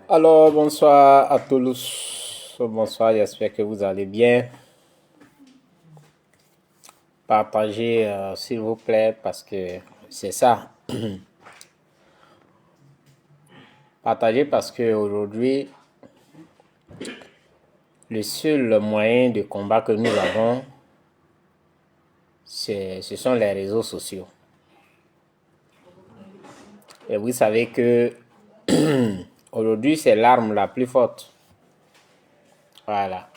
Alors, bonsoir à tous. Bonsoir, j'espère que vous allez bien. Partagez, s'il vous plaît, parce que c'est ça. Partagez parce que aujourd'hui, le seul moyen de combat que nous avons, ce sont les réseaux sociaux. Et vous savez que aujourd'hui, c'est l'arme la plus forte. Voilà.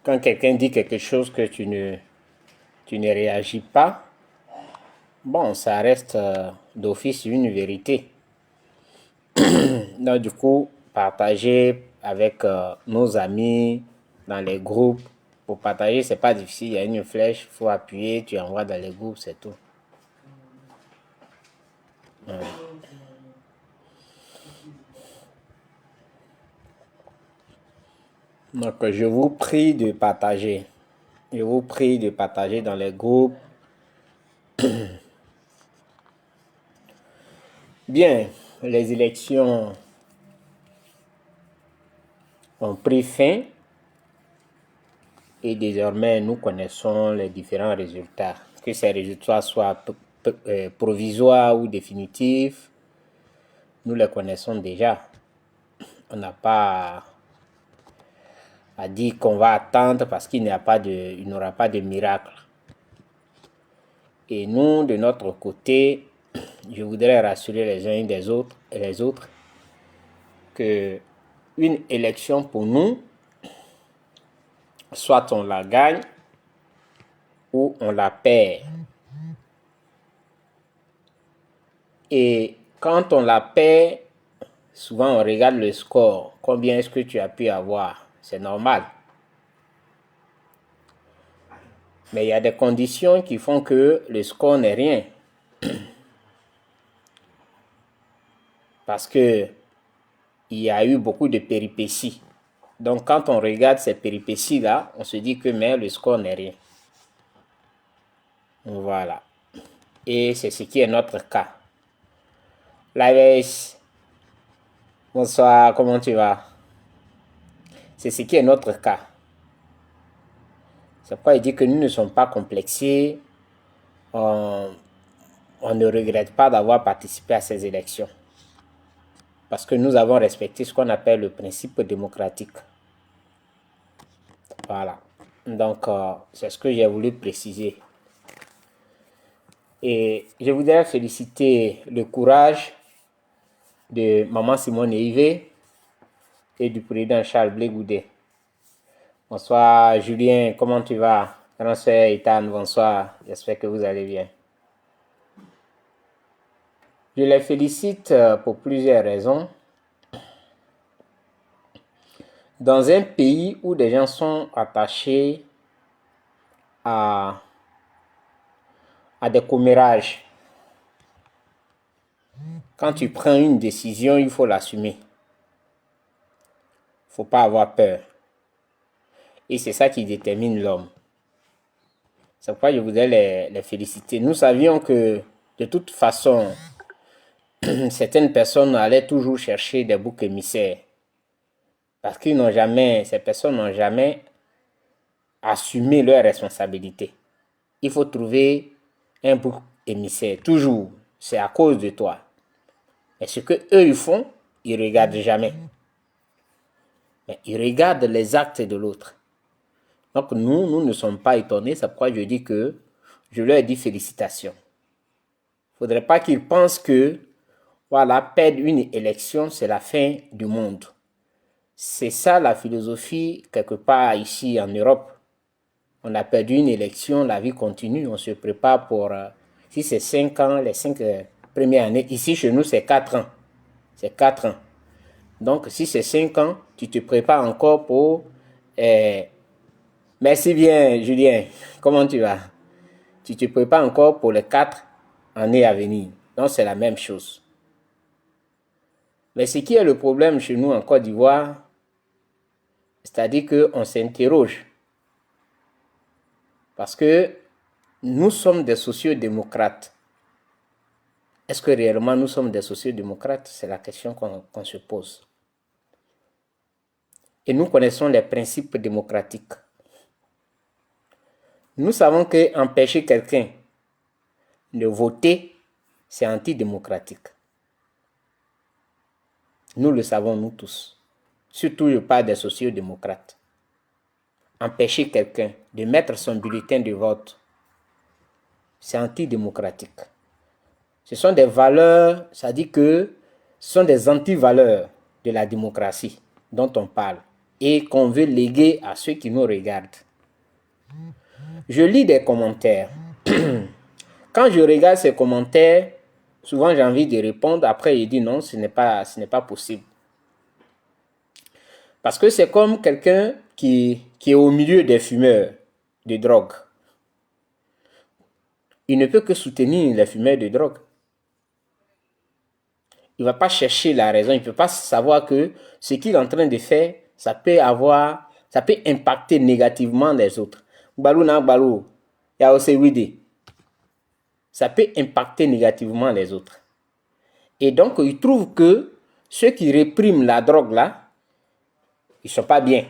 Quand quelqu'un dit quelque chose que tu ne réagis pas, bon, ça reste d'office une vérité. Donc, du coup, partager avec nos amis dans les groupes. Pour partager, c'est pas difficile. Il y a une flèche, il faut appuyer, tu envoies dans les groupes, c'est tout. Ouais. Donc, je vous prie de partager. Je vous prie de partager dans les groupes. Bien, les élections ont pris fin et désormais nous connaissons les différents résultats. Que ces résultats soient provisoires ou définitifs, nous les connaissons déjà. On n'a pas à dire qu'on va attendre parce qu'il n'aura pas de miracle. Et nous, de notre côté, je voudrais rassurer les uns et les autres que une élection pour nous, soit on la gagne ou on la perd. Et quand on la perd, souvent on regarde le score. Combien est-ce que tu as pu avoir? C'est normal. Mais il y a des conditions qui font que le score n'est rien. Parce que il y a eu beaucoup de péripéties. Donc quand on regarde ces péripéties-là, on se dit que mais le score n'est rien. Voilà. Et c'est ce qui est notre cas. Laïs, bonsoir, comment tu vas? C'est ce qui est notre cas. C'est pourquoi il dit que nous ne sommes pas complexés. On ne regrette pas d'avoir participé à ces élections. Parce que nous avons respecté ce qu'on appelle le principe démocratique. Voilà. Donc, c'est ce que j'ai voulu préciser. Et je voudrais féliciter le courage de Maman Simone Yves et du président Charles Blé Goudet. Bonsoir Julien, comment tu vas? Grand sœur Ethan, bonsoir, j'espère que vous allez bien. Je les félicite pour plusieurs raisons. Dans un pays où des gens sont attachés à des commérages, quand tu prends une décision, il faut l'assumer. Il ne faut pas avoir peur. Et c'est ça qui détermine l'homme. C'est pourquoi je voudrais les féliciter. Nous savions que de toute façon, certaines personnes allaient toujours chercher des boucs émissaires. Parce que ces personnes n'ont jamais assumé leurs responsabilités. Il faut trouver un bouc émissaire. Toujours. C'est à cause de toi. Mais ce que eux ils font, ils ne regardent jamais. Mais ils regardent les actes de l'autre. Donc nous ne sommes pas étonnés. C'est pourquoi je dis que je leur dis félicitations. Il ne faudrait pas qu'ils pensent que voilà, perdre une élection, c'est la fin du monde. C'est ça la philosophie quelque part ici en Europe. On a perdu une élection, la vie continue, on se prépare pour, si c'est 5 ans, les 5 premières années, ici chez nous c'est 4 ans. C'est 4 ans. Donc si c'est 5 ans, tu te prépares encore pour... merci bien Julien, comment tu vas? Tu te prépares encore pour les 4 années à venir. Donc c'est la même chose. Mais ce qui est le problème chez nous en Côte d'Ivoire, c'est-à-dire qu'on s'interroge. Parce que nous sommes des sociodémocrates. est-ce que réellement nous sommes des sociodémocrates? C'est la question qu'on se pose. Et nous connaissons les principes démocratiques. Nous savons qu'empêcher quelqu'un de voter, c'est antidémocratique. Nous le savons, nous tous. Surtout, je parle des sociodémocrates. Empêcher quelqu'un de mettre son bulletin de vote, c'est antidémocratique. Ce sont des valeurs, ça dit que ce sont des antivaleurs de la démocratie dont on parle et qu'on veut léguer à ceux qui nous regardent. Je lis des commentaires. Quand je regarde ces commentaires, souvent j'ai envie de répondre, après je dis non, ce n'est pas possible. Parce que c'est comme quelqu'un qui est au milieu des fumeurs de drogue. Il ne peut que soutenir les fumeurs de drogue. Il ne va pas chercher la raison, il ne peut pas savoir que ce qu'il est en train de faire, ça peut impacter négativement les autres. Ça peut impacter négativement les autres. Et donc, il trouve que ceux qui répriment la drogue là, ils ne sont pas bien.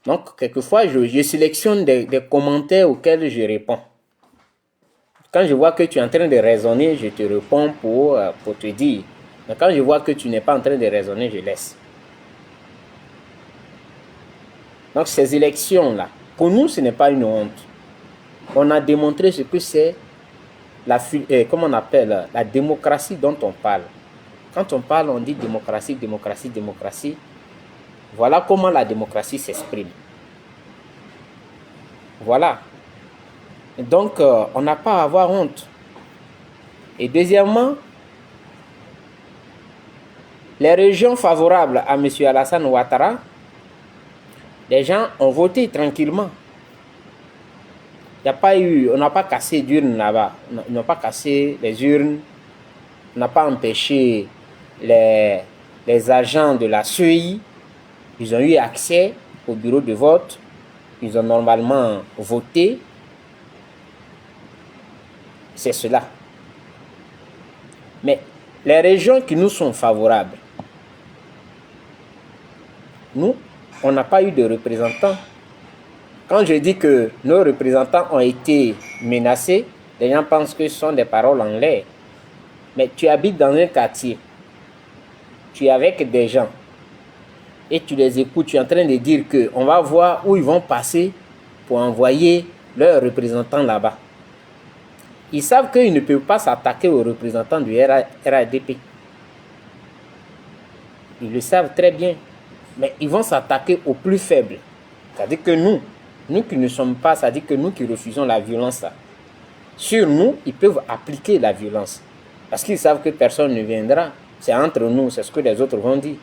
Donc, quelquefois, je sélectionne des commentaires auxquels je réponds. Quand je vois que tu es en train de raisonner, je te réponds pour te dire. Mais quand je vois que tu n'es pas en train de raisonner, je laisse. Donc, ces élections-là, pour nous, ce n'est pas une honte. On a démontré ce que c'est comment on appelle la démocratie dont on parle. Quand on parle, on dit démocratie, démocratie, démocratie. Voilà comment la démocratie s'exprime. Voilà. Donc, on n'a pas à avoir honte. Et deuxièmement, les régions favorables à M. Alassane Ouattara, les gens ont voté tranquillement. On n'a pas cassé d'urnes là-bas. Ils n'ont pas cassé les urnes. On n'a pas empêché les agents de la CEI. Ils ont eu accès au bureau de vote. Ils ont normalement voté. C'est cela. Mais les régions qui nous sont favorables, nous, on n'a pas eu de représentants. Quand je dis que nos représentants ont été menacés, les gens pensent que ce sont des paroles en l'air. Mais tu habites dans un quartier, tu es avec des gens, et tu les écoutes, tu es en train de dire qu'on va voir où ils vont passer pour envoyer leurs représentants là-bas. Ils savent qu'ils ne peuvent pas s'attaquer aux représentants du RADP. Ils le savent très bien. Mais ils vont s'attaquer aux plus faibles. C'est-à-dire que nous qui ne sommes pas, c'est-à-dire que nous qui refusons la violence, là, sur nous, ils peuvent appliquer la violence. Parce qu'ils savent que personne ne viendra. C'est entre nous, c'est ce que les autres vont dire.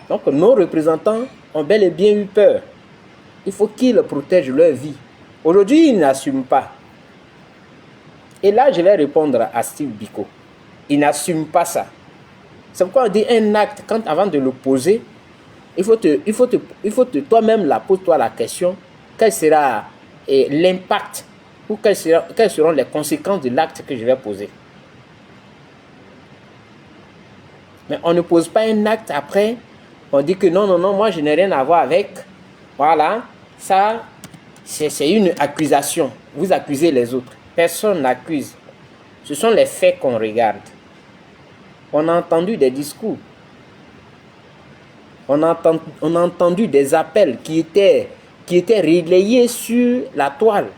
Donc nos représentants ont bel et bien eu peur. Il faut qu'ils protègent leur vie. Aujourd'hui, ils n'assument pas. Et là, je vais répondre à Steve Biko. Ils n'assument pas ça. C'est pourquoi on dit un acte, avant de le poser, il faut toi-même pose-toi la question, quel sera l'impact ou quelles seront les conséquences de l'acte que je vais poser. Mais on ne pose pas un acte après, on dit que non, moi je n'ai rien à voir avec. Voilà, ça, c'est une accusation. Vous accusez les autres. Personne n'accuse. Ce sont les faits qu'on regarde. On a entendu des discours. On a entendu des appels qui étaient relayés sur la toile.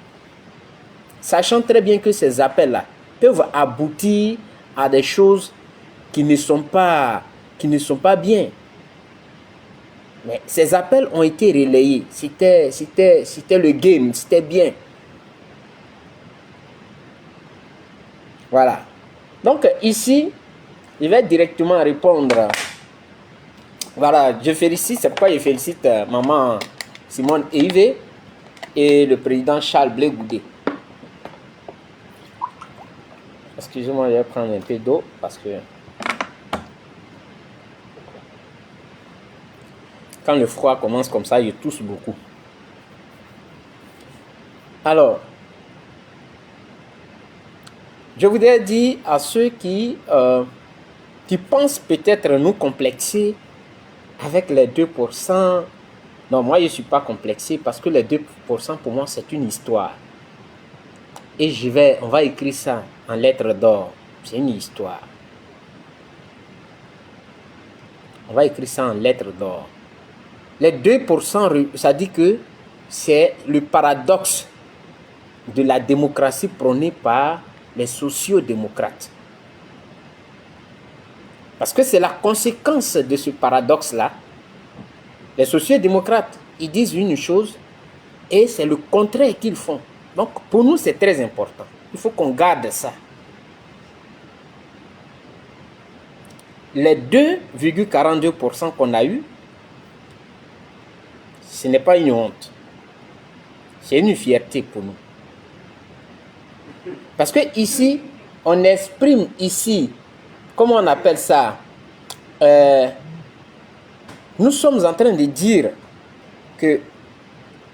Sachant très bien que ces appels-là peuvent aboutir à des choses qui ne sont pas bien. Mais ces appels ont été relayés. C'était le game, c'était bien. Voilà. Donc ici, je vais directement répondre. Voilà, c'est pourquoi je félicite maman Simone Eivé et le président Charles Blé Goudé. Excusez-moi, je vais prendre un peu d'eau parce que quand le froid commence comme ça, je tousse beaucoup. Alors, Je voudrais dire à ceux qui pensent peut-être nous complexer avec les 2%. Non, moi, je ne suis pas complexé parce que les 2%, pour moi, c'est une histoire. Et on va écrire ça en lettres d'or. C'est une histoire. On va écrire ça en lettres d'or. Les 2%, ça dit que c'est le paradoxe de la démocratie prônée par les sociodémocrates. Parce que c'est la conséquence de ce paradoxe-là. Les sociodémocrates, ils disent une chose et c'est le contraire qu'ils font. Donc, pour nous, c'est très important. Il faut qu'on garde ça. Les 2,42% qu'on a eu, ce n'est pas une honte. C'est une fierté pour nous. Parce que ici, on exprime ici, comment on appelle ça? Nous sommes en train de dire que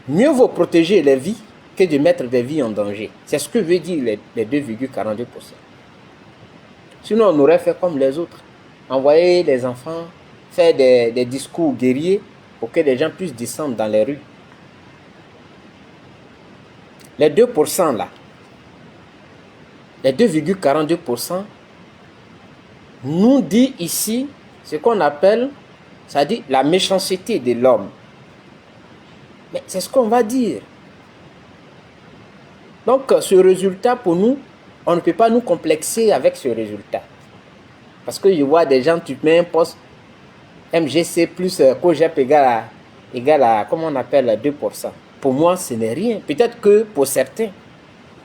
mieux vaut protéger les vies que de mettre des vies en danger. C'est ce que veut dire les 2,42%. Sinon, on aurait fait comme les autres. Envoyer les enfants faire des discours guerriers pour que les gens puissent descendre dans les rues. Les 2% là, les 2,42% nous dit ici ce qu'on appelle, ça dit la méchanceté de l'homme. Mais c'est ce qu'on va dire. Donc ce résultat pour nous, on ne peut pas nous complexer avec ce résultat. Parce que je vois des gens, tu mets un poste MGC plus COGEP égale à, comment on appelle, 2%. Pour moi, ce n'est rien. Peut-être que pour certains.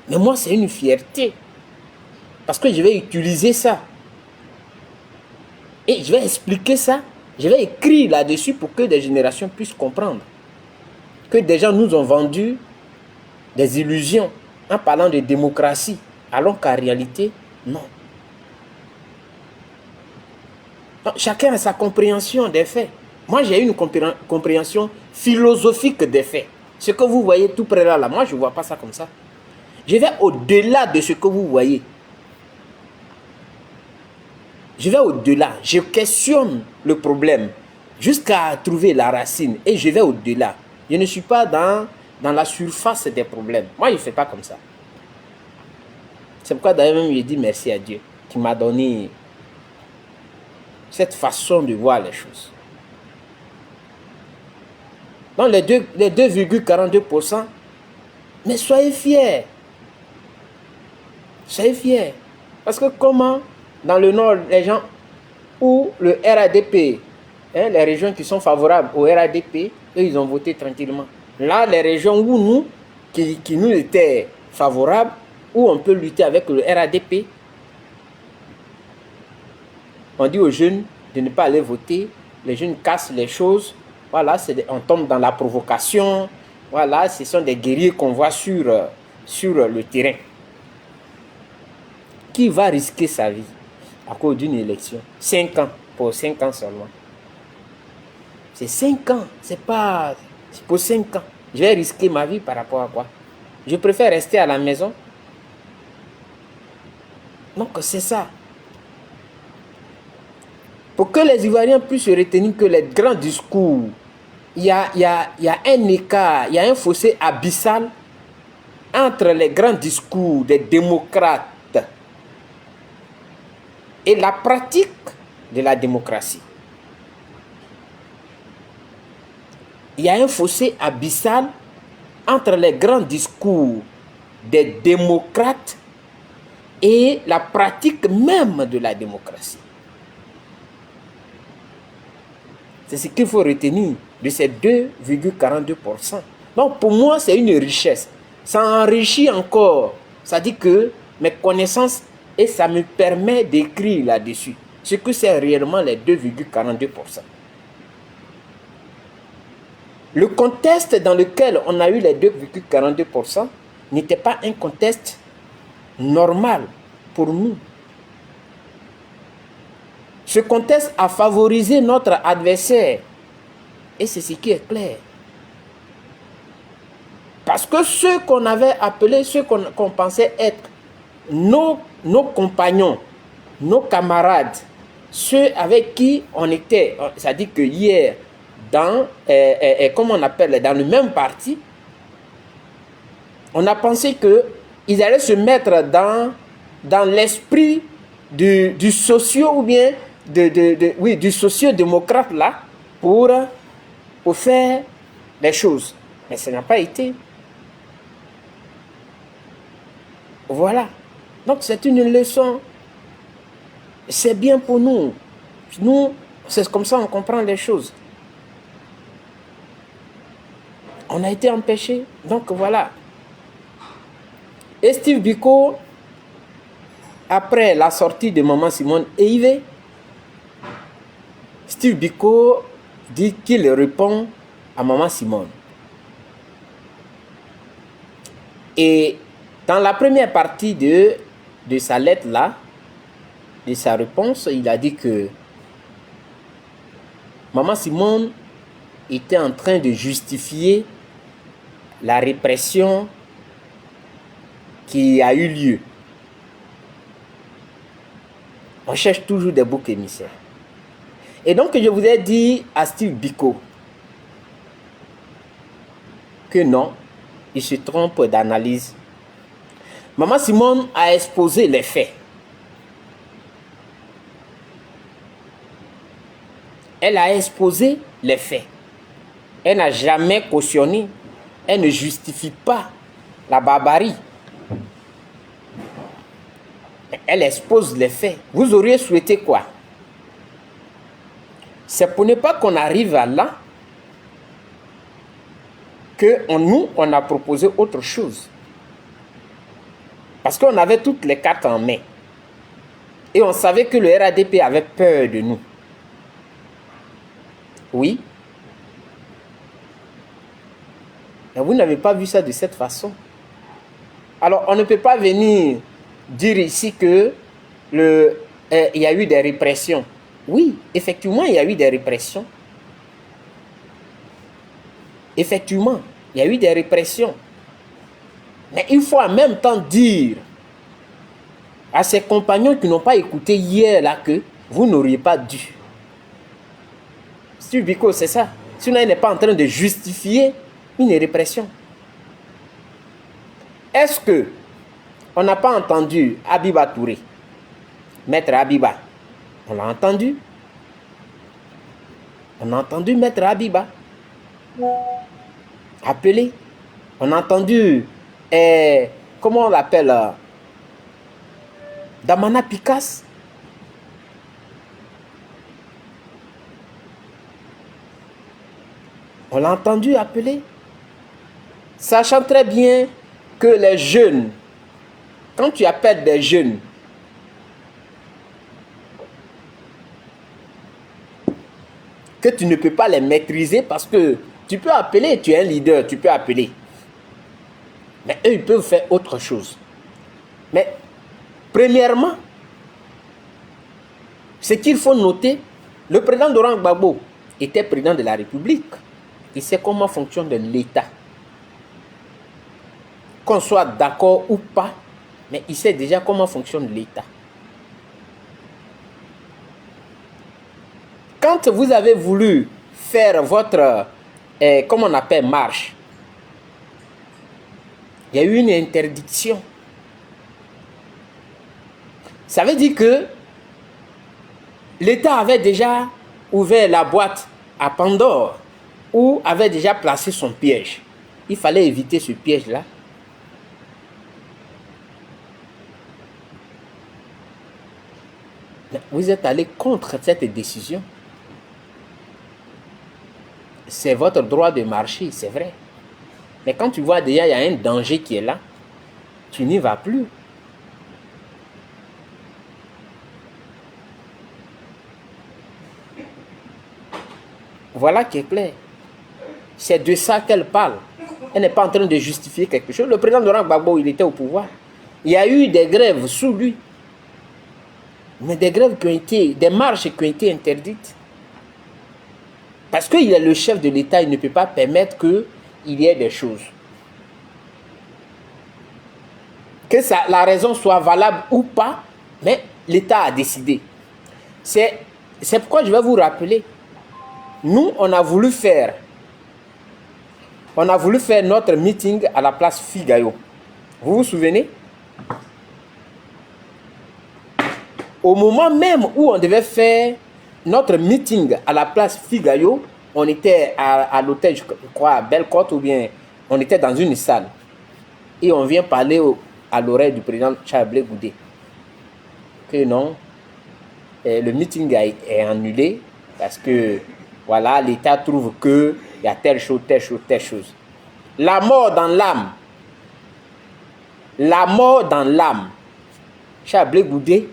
Mais moi, c'est une fierté. Parce que je vais utiliser ça. Et je vais expliquer ça. Je vais écrire là-dessus pour que des générations puissent comprendre. Que des gens nous ont vendu des illusions en parlant de démocratie. Alors qu'en réalité, non. Donc, chacun a sa compréhension des faits. Moi, j'ai une compréhension philosophique des faits. Ce que vous voyez tout près là, moi, je ne vois pas ça comme ça. Je vais au-delà de ce que vous voyez. Je vais au-delà. Je questionne le problème jusqu'à trouver la racine. Et je vais au-delà. Je ne suis pas dans la surface des problèmes. Moi, je ne fais pas comme ça. C'est pourquoi d'ailleurs même, je dis merci à Dieu qui m'a donné cette façon de voir les choses. Donc les 2,42%, mais soyez fiers. Soyez fiers. Parce que comment, dans le nord, les gens, où le RADP, les régions qui sont favorables au RADP, eux, ils ont voté tranquillement. Là, les régions où nous, qui nous étaient favorables, où on peut lutter avec le RADP, on dit aux jeunes de ne pas aller voter. Les jeunes cassent les choses. Voilà, on tombe dans la provocation. Voilà, ce sont des guerriers qu'on voit sur le terrain. Qui va risquer sa vie à cause d'une élection? 5 ans, pour 5 ans seulement. C'est 5 ans, c'est pour 5 ans. Je vais risquer ma vie par rapport à quoi? Je préfère rester à la maison. Donc c'est ça. Pour que les Ivoiriens puissent se retenir que les grands discours, il y a un écart, il y a un fossé abyssal entre les grands discours des démocrates et la pratique de la démocratie. Il y a un fossé abyssal entre les grands discours des démocrates et la pratique même de la démocratie. C'est ce qu'il faut retenir de ces 2,42%. Donc pour moi, c'est une richesse. Ça enrichit encore. Ça dit que mes connaissances, et ça me permet d'écrire là-dessus ce que c'est réellement les 2,42%. Le contexte dans lequel on a eu les 2,42% n'était pas un contexte normal pour nous. Ce contexte a favorisé notre adversaire. Et c'est ce qui est clair. Parce que ceux qu'on avait appelés, ceux qu'on pensait être nos compagnons, nos camarades, ceux avec qui on était, c'est-à-dire que hier, dans, comment on appelle, dans le même parti, on a pensé qu'ils allaient se mettre dans l'esprit du socio ou bien oui, du socio-démocrate là pour faire les choses. Mais ça n'a pas été. Voilà. Donc c'est une leçon. C'est bien pour nous. Nous, c'est comme ça qu'on comprend les choses. On a été empêchés. Donc voilà. Et Steve Biko, après la sortie de Maman Simone et Yves, Steve Biko dit qu'il répond à Maman Simone. Et dans la première partie de sa lettre là, de sa réponse, il a dit que Maman Simone était en train de justifier la répression qui a eu lieu. On cherche toujours des boucs émissaires. Et donc je vous ai dit à Steve Biko que non, il se trompe d'analyse. Maman Simone a exposé les faits. Elle a exposé les faits. Elle n'a jamais cautionné. Elle ne justifie pas la barbarie. Elle expose les faits. Vous auriez souhaité quoi? C'est pour ne pas qu'on arrive à là que nous, on a proposé autre chose. Parce qu'on avait toutes les cartes en main. Et on savait que le RADP avait peur de nous. Oui. Mais vous n'avez pas vu ça de cette façon. Alors, on ne peut pas venir dire ici que il y a eu des répressions. Oui, effectivement, il y a eu des répressions. Effectivement, il y a eu des répressions. Mais il faut en même temps dire à ses compagnons qui n'ont pas écouté hier là que vous n'auriez pas dû. Steve Biko, c'est ça. Sinon, il n'est pas en train de justifier une répression. Est-ce que on n'a pas entendu Abiba Touré, Maître Abiba? On l'a entendu. On a entendu Maître Abiba appelé. On a entendu, comment on l'appelle, Damana Picasse. On l'a entendu appeler. Sachant très bien que les jeunes, quand tu appelles des jeunes, que tu ne peux pas les maîtriser parce que tu peux appeler, tu es un leader, tu peux appeler. Mais eux, ils peuvent faire autre chose. Mais, premièrement, ce qu'il faut noter, le président Laurent Gbagbo était président de la République. Il sait comment fonctionne l'État. Qu'on soit d'accord ou pas, mais il sait déjà comment fonctionne l'État. Quand vous avez voulu faire votre, comment on appelle, marche, il y a eu une interdiction. Ça veut dire que l'État avait déjà ouvert la boîte à Pandore ou avait déjà placé son piège. Il fallait éviter ce piège-là. Vous êtes allé contre cette décision. C'est votre droit de marcher, c'est vrai. Mais quand tu vois déjà il y a un danger qui est là, tu n'y vas plus. Voilà qui est clair. C'est de ça qu'elle parle. Elle n'est pas en train de justifier quelque chose. Le président Laurent Gbagbo, il était au pouvoir. Il y a eu des grèves sous lui. Mais des grèves qui ont été, des marches qui ont été interdites. Parce qu'il est le chef de l'État, il ne peut pas permettre qu'il y ait des choses. que la raison soit valable ou pas, mais l'État a décidé. C'est pourquoi je vais vous rappeler. Nous, on a voulu faire notre meeting à la place Figayo. Vous vous souvenez? Au moment même où on devait faire notre meeting à la place Figayo, on était à l'hôtel, je crois, à Bellecote, ou bien on était dans une salle. Et on vient parler à l'oreille du président Charles Blé Goudé que non, le meeting est annulé parce que voilà, l'État trouve qu'il y a telle chose, telle chose, telle chose. La mort dans l'âme. La mort dans l'âme. Charles Blé Goudé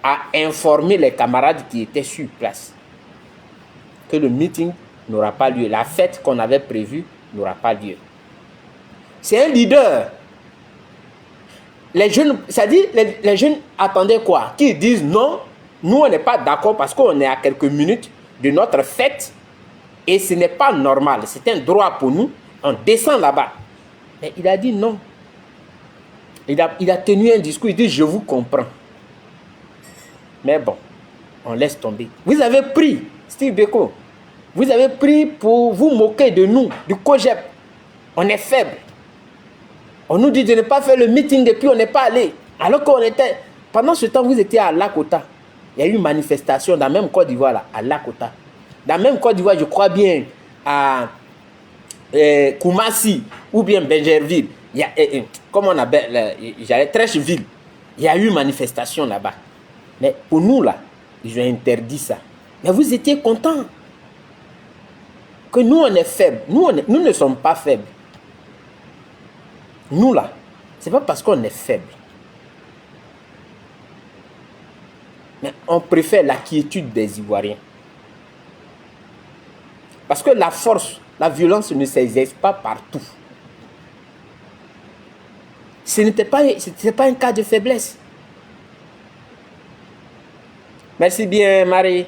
a informé les camarades qui étaient sur place que le meeting n'aura pas lieu. La fête qu'on avait prévue n'aura pas lieu. C'est un leader. Les jeunes, c'est-à-dire, les jeunes attendaient quoi? Qu'ils disent non, nous on n'est pas d'accord parce qu'on est à quelques minutes de notre fête et ce n'est pas normal. C'est un droit pour nous. On descend là-bas. Mais il a dit non. Il a tenu un discours. Il dit je vous comprends. Mais bon, on laisse tomber. Vous avez pris, Steve Beko, vous avez pris pour vous moquer de nous, du COGEP. On est faible. On nous dit de ne pas faire le meeting et puis on n'est pas allé. Alors qu'on était... Pendant ce temps, vous étiez à Lakota. Il y a eu une manifestation dans la même Côte d'Ivoire, là, à Lakota. Dans la même Côte d'Ivoire, je crois bien, à Koumassi ou bien Benjerville. Il y a, comment on appelle, j'allais Trècheville. Il y a eu une manifestation là-bas. Mais pour nous, là, ils ont interdit ça. Mais vous étiez contents que nous, on est faibles. Nous ne sommes pas faibles. Nous, là, ce n'est pas parce qu'on est faible. Mais on préfère la quiétude des Ivoiriens. Parce que la force, la violence ne s'exerce pas partout. Ce n'était pas un cas de faiblesse. Merci bien, Marie.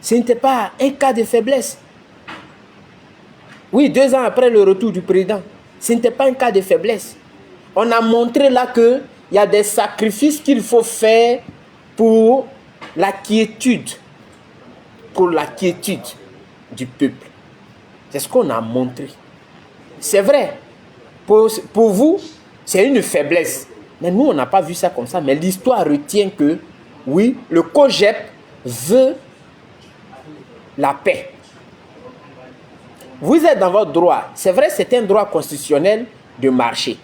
Ce n'était pas un cas de faiblesse. Oui, 2 ans après le retour du président, ce n'était pas un cas de faiblesse. On a montré là qu'il y a des sacrifices qu'il faut faire pour la quiétude. Pour la quiétude du peuple. C'est ce qu'on a montré. C'est vrai. Pour vous, c'est une faiblesse. Mais nous, on n'a pas vu ça comme ça. Mais l'histoire retient que, oui, le COGEP veut la paix. Vous êtes dans votre droit. C'est vrai, c'est un droit constitutionnel de marcher.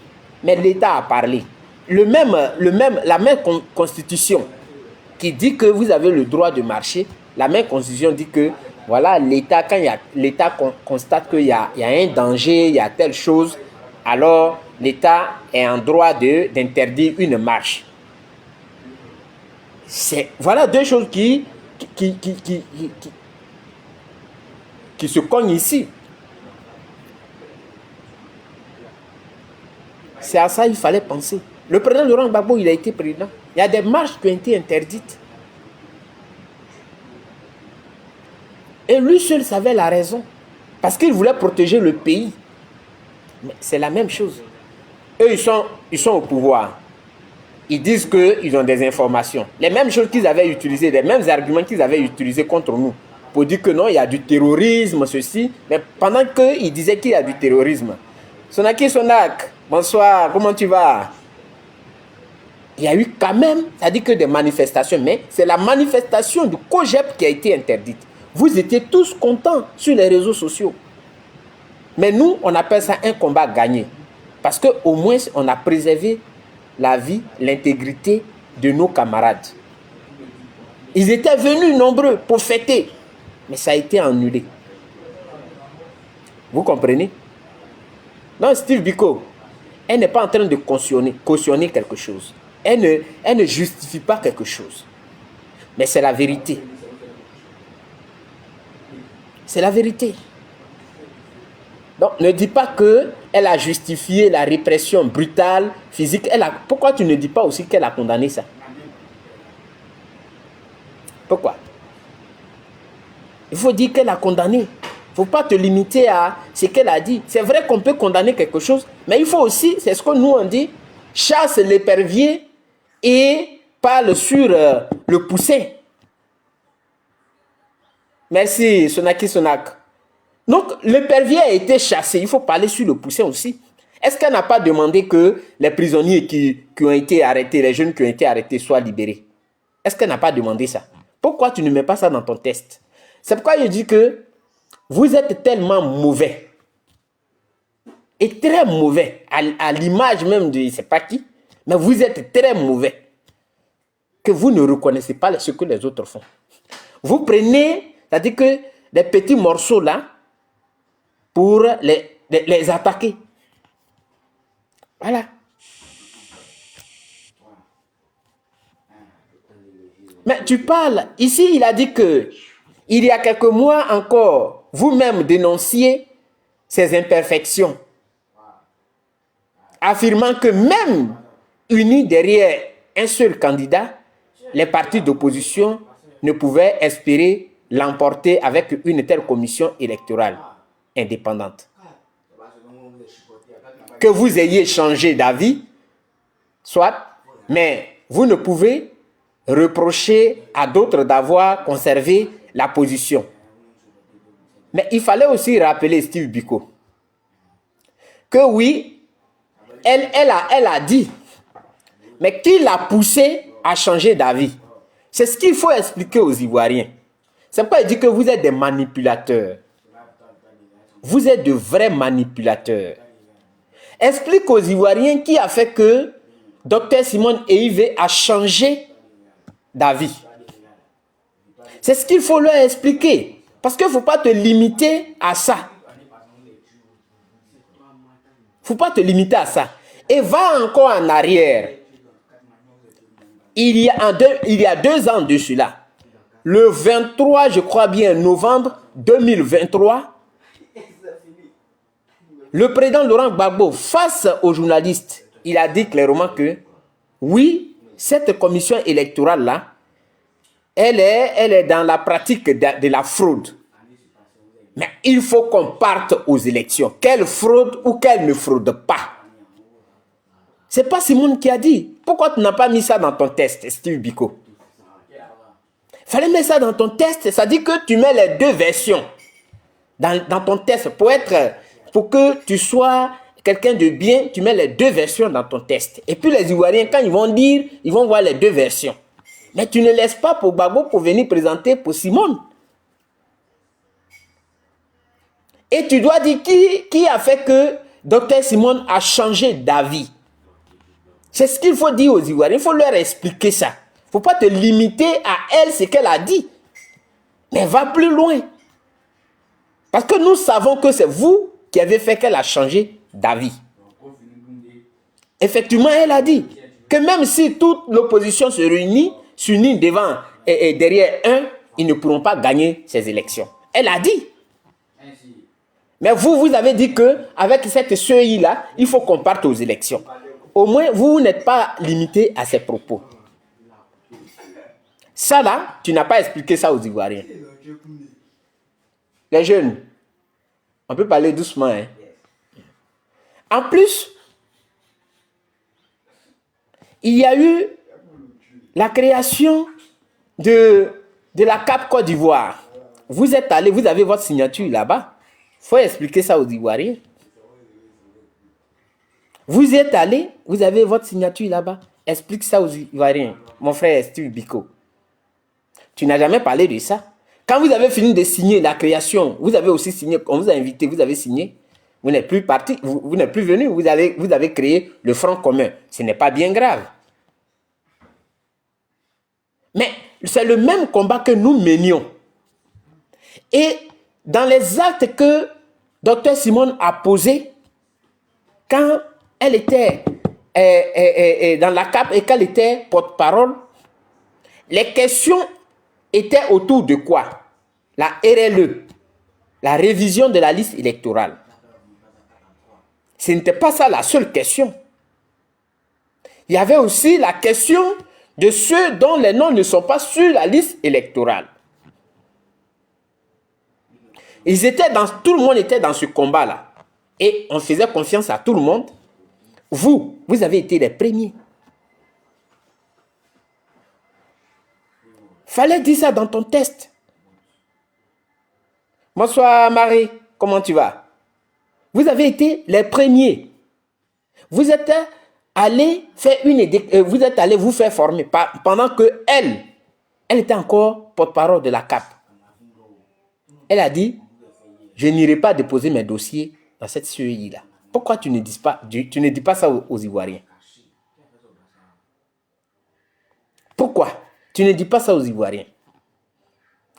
Mais l'État a parlé. La même constitution qui dit que vous avez le droit de marcher, la même constitution dit que, voilà, l'État, quand l'État constate qu'il y a un danger, il y a telle chose, alors l'État est en droit d'interdire une marche. Voilà 2 choses qui se cognent ici. C'est à ça qu'il fallait penser. Le président Laurent Gbagbo, il a été président. Il y a des marches qui ont été interdites. Et lui seul savait la raison. Parce qu'il voulait protéger le pays. Mais c'est la même chose. Eux, ils sont au pouvoir. Ils disent qu'ils ont des informations. Les mêmes choses qu'ils avaient utilisées, les mêmes arguments qu'ils avaient utilisés contre nous. Pour dire que non, il y a du terrorisme, ceci. Mais pendant qu'ils disaient qu'il y a du terrorisme. Sonaki Sonak, bonsoir, comment tu vas? Il y a eu quand même, ça dit que des manifestations. Mais c'est la manifestation du COGEP qui a été interdite. Vous étiez tous contents sur les réseaux sociaux. Mais nous, on appelle ça un combat gagné. Parce qu'au moins, on a préservé la vie, l'intégrité de nos camarades. Ils étaient venus nombreux pour fêter. Mais ça a été annulé. Vous comprenez? Non, Steve Biko, elle n'est pas en train de cautionner quelque chose. Elle ne justifie pas quelque chose. Mais c'est la vérité. C'est la vérité. Donc, ne dis pas qu'elle a justifié la répression brutale, physique. Pourquoi tu ne dis pas aussi qu'elle a condamné ça? Pourquoi? Il faut dire qu'elle a condamné. ne faut pas te limiter à ce qu'elle a dit. C'est vrai qu'on peut condamner quelque chose, mais il faut aussi, c'est ce que nous on dit, chasse l'épervier et parle sur le poussin. Merci, Sonaki Sonak. Donc, l'épervier a été chassé. Il faut parler sur le poussin aussi. Est-ce qu'elle n'a pas demandé que les prisonniers qui ont été arrêtés, les jeunes qui ont été arrêtés, soient libérés? Est-ce qu'elle n'a pas demandé ça? Pourquoi tu ne mets pas ça dans ton test? C'est pourquoi je dis que vous êtes tellement mauvais. Et très mauvais. À l'image même de je ne sais pas qui. Mais vous êtes très mauvais. Que vous ne reconnaissez pas ce que les autres font. Vous prenez, c'est-à-dire que des petits morceaux là, pour les attaquer. Voilà. Mais tu parles, ici il a dit que il y a quelques mois encore, vous-même dénonciez ces imperfections, affirmant que même unis derrière un seul candidat, les partis d'opposition ne pouvaient espérer l'emporter avec une telle commission électorale indépendante. Que vous ayez changé d'avis, soit, mais vous ne pouvez reprocher à d'autres d'avoir conservé la position. Mais il fallait aussi rappeler Steve Biko que oui, elle a dit, mais qui l'a poussé à changer d'avis? C'est ce qu'il faut expliquer aux Ivoiriens. C'est pourquoi il dit que vous êtes des manipulateurs. Vous êtes de vrais manipulateurs. Explique aux Ivoiriens qui a fait que Dr Simone Eive a changé d'avis. C'est ce qu'il faut leur expliquer. Parce qu'il ne faut pas te limiter à ça. Il ne faut pas te limiter à ça. Et va encore en arrière. Il y a 2 ans de cela, le 23, je crois bien, novembre 2023, le président Laurent Gbagbo, face aux journalistes, il a dit clairement que oui, cette commission électorale-là, elle est dans la pratique de la fraude. Mais il faut qu'on parte aux élections. Qu'elle fraude ou qu'elle ne fraude pas. Ce n'est pas Simone qui a dit. Pourquoi tu n'as pas mis ça dans ton test, Steve Biko? Il fallait mettre ça dans ton test. Ça dit que tu mets les 2 versions dans ton test. Pour que tu sois quelqu'un de bien, tu mets les 2 versions dans ton test. Et puis les Ivoiriens, quand ils vont dire, ils vont voir les 2 versions. Mais tu ne laisses pas pour Gbagbo pour venir présenter pour Simone. Et tu dois dire qui a fait que Dr Simone a changé d'avis. C'est ce qu'il faut dire aux Ivoiriens. Il faut leur expliquer ça. Il ne faut pas te limiter à elle, ce qu'elle a dit. Mais va plus loin. Parce que nous savons que c'est vous qui avez fait qu'elle a changé d'avis. Effectivement, elle a dit que même si toute l'opposition se réunit, s'unit devant et derrière un, ils ne pourront pas gagner ces élections. Elle a dit. Mais vous avez dit qu'avec cette CEI-là, il faut qu'on parte aux élections. Au moins, vous n'êtes pas limité à ces propos. Ça là, tu n'as pas expliqué ça aux Ivoiriens. Les jeunes, on peut parler doucement. Hein? En plus, il y a eu la création de la CAP Côte d'Ivoire. Vous êtes allé, vous avez votre signature là-bas. Il faut expliquer ça aux Ivoiriens. Vous y êtes allé, vous avez votre signature là-bas. Explique ça aux Ivoiriens, mon frère Steve Biko. Tu n'as jamais parlé de ça. Quand vous avez fini de signer la création, vous avez aussi signé, on vous a invité, vous avez signé. Vous n'êtes plus parti, vous n'êtes plus venu, vous avez créé le Front commun. Ce n'est pas bien grave. Mais c'est le même combat que nous menions. Et dans les actes que Dr Simone a posés, quand elle était dans la CAP et qu'elle était porte-parole, les questions étaient autour de quoi? La RLE, la révision de la liste électorale. Ce n'était pas ça la seule question. Il y avait aussi la question de ceux dont les noms ne sont pas sur la liste électorale. Tout le monde était dans ce combat-là. Et on faisait confiance à tout le monde. Vous avez été les premiers. Fallait dire ça dans ton test. Bonsoir Marie, comment tu vas? Vous avez été les premiers. Vous êtes allés vous faire former pendant que elle était encore porte-parole de la CAP. Elle a dit, je n'irai pas déposer mes dossiers dans cette CEI-là. Pourquoi tu ne dis pas ça aux Ivoiriens? Pourquoi tu ne dis pas ça aux Ivoiriens?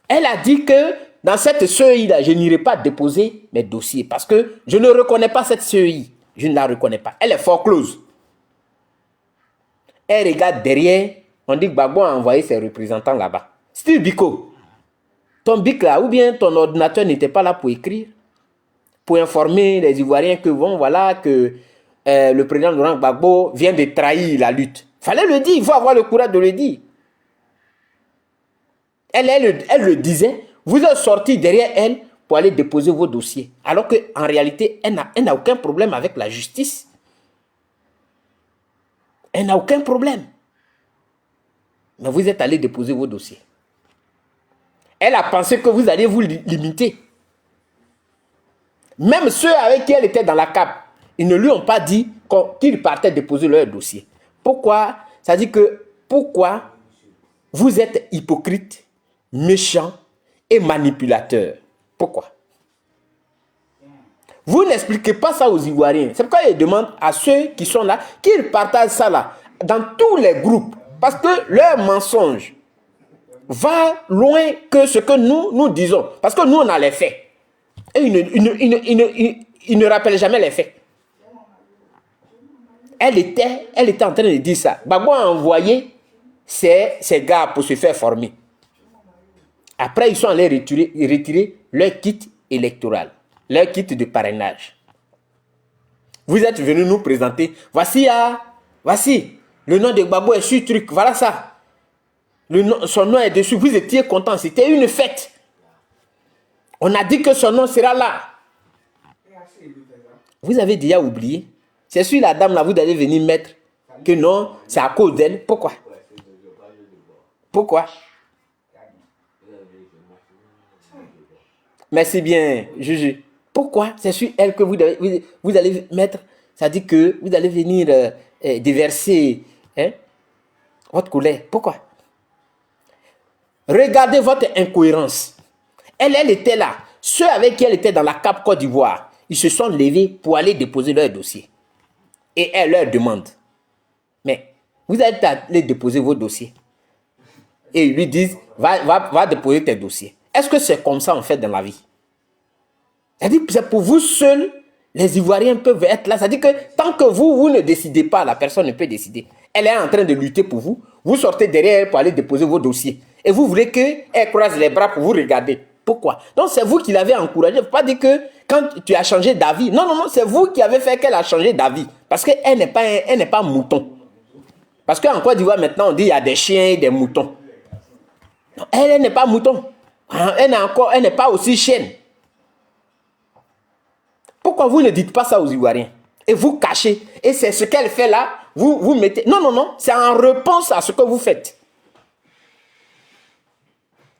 Elle a dit que dans cette CEI-là, je n'irai pas déposer mes dossiers parce que je ne reconnais pas cette CEI. Je ne la reconnais pas. Elle est foreclose. Elle regarde derrière. On dit que Gbagbo a envoyé ses représentants là-bas. Steve Biko, ton bic là, ou bien ton ordinateur n'était pas là pour écrire, pour informer les Ivoiriens que le président Laurent Gbagbo vient de trahir la lutte. Fallait le dire, il faut avoir le courage de le dire. Elle le disait, vous êtes sortis derrière elle pour aller déposer vos dossiers. Alors qu'en réalité, elle n'a aucun problème avec la justice. Elle n'a aucun problème. Mais vous êtes allés déposer vos dossiers. Elle a pensé que vous alliez vous limiter. Même ceux avec qui elle était dans la CAP, ils ne lui ont pas dit qu'ils partaient déposer leur dossier. Pourquoi? Ça dit que pourquoi vous êtes hypocrite, méchant et manipulateur. Pourquoi? Vous n'expliquez pas ça aux Ivoiriens. C'est pourquoi je demande à ceux qui sont là qu'ils partagent ça là dans tous les groupes. Parce que leur mensonge va loin que ce que nous disons. Parce que nous, on a les faits. Et ils ne rappellent jamais les faits. Elle était en train de dire ça. Gbagbo a envoyé ces gars pour se faire former. Après, ils sont allés retirer leur kit électoral, leur kit de parrainage. Vous êtes venus nous présenter. Voici, le nom de Gbagbo est sur truc. Voilà ça. Son nom est dessus. Vous étiez contents. C'était une fête. On a dit que son nom sera là. Vous avez déjà oublié. C'est sur la dame là, vous allez venir mettre que non, c'est à cause d'elle. Pourquoi? Pourquoi? Merci bien, Juju. Pourquoi? C'est sur elle que vous allez mettre. Ça dit que vous allez venir déverser votre colère. Pourquoi? Regardez votre incohérence. Elle était là. Ceux avec qui elle était dans la CAP Côte d'Ivoire, ils se sont levés pour aller déposer leur dossier. Et elle leur demande, mais vous allez aller déposer vos dossiers. Et ils lui disent, va déposer tes dossiers. Est-ce que c'est comme ça en fait dans la vie? C'est-à-dire que c'est pour vous seuls, les Ivoiriens peuvent être là. C'est-à-dire que tant que vous ne décidez pas, la personne ne peut décider. Elle est en train de lutter pour vous. Vous sortez derrière elle pour aller déposer vos dossiers. Et vous voulez qu'elle croise les bras pour vous regarder. Pourquoi? Donc c'est vous qui l'avez encouragé. Il ne faut pas dire que quand tu as changé d'avis. Non, c'est vous qui avez fait qu'elle a changé d'avis. Parce qu'elle n'est pas mouton. Parce qu'en Côte d'Ivoire maintenant on dit il y a des chiens et des moutons. Non, elle n'est pas mouton. Elle n'est pas aussi chienne. Pourquoi vous ne dites pas ça aux Ivoiriens? Et vous cachez. Et c'est ce qu'elle fait là. Vous mettez... Non. C'est en réponse à ce que vous faites.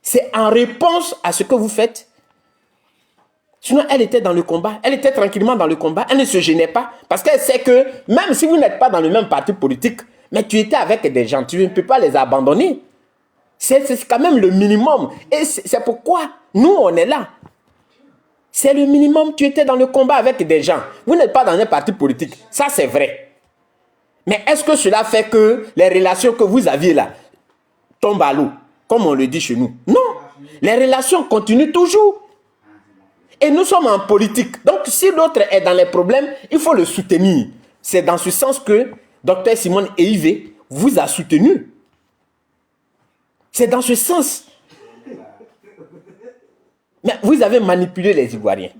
C'est en réponse à ce que vous faites. Sinon, elle était dans le combat. Elle était tranquillement dans le combat. Elle ne se gênait pas. Parce qu'elle sait que même si vous n'êtes pas dans le même parti politique, mais tu étais avec des gens, tu ne peux pas les abandonner. C'est quand même le minimum. Et c'est pourquoi nous, on est là. C'est le minimum. Tu étais dans le combat avec des gens. Vous n'êtes pas dans un parti politique. Ça, c'est vrai. Mais est-ce que cela fait que les relations que vous aviez là tombent à l'eau, comme on le dit chez nous? Non. Les relations continuent toujours. Et nous sommes en politique. Donc, si l'autre est dans les problèmes, il faut le soutenir. C'est dans ce sens que Dr Simone Eivé vous a soutenu. C'est dans ce sens. Mais vous avez manipulé les Ivoiriens.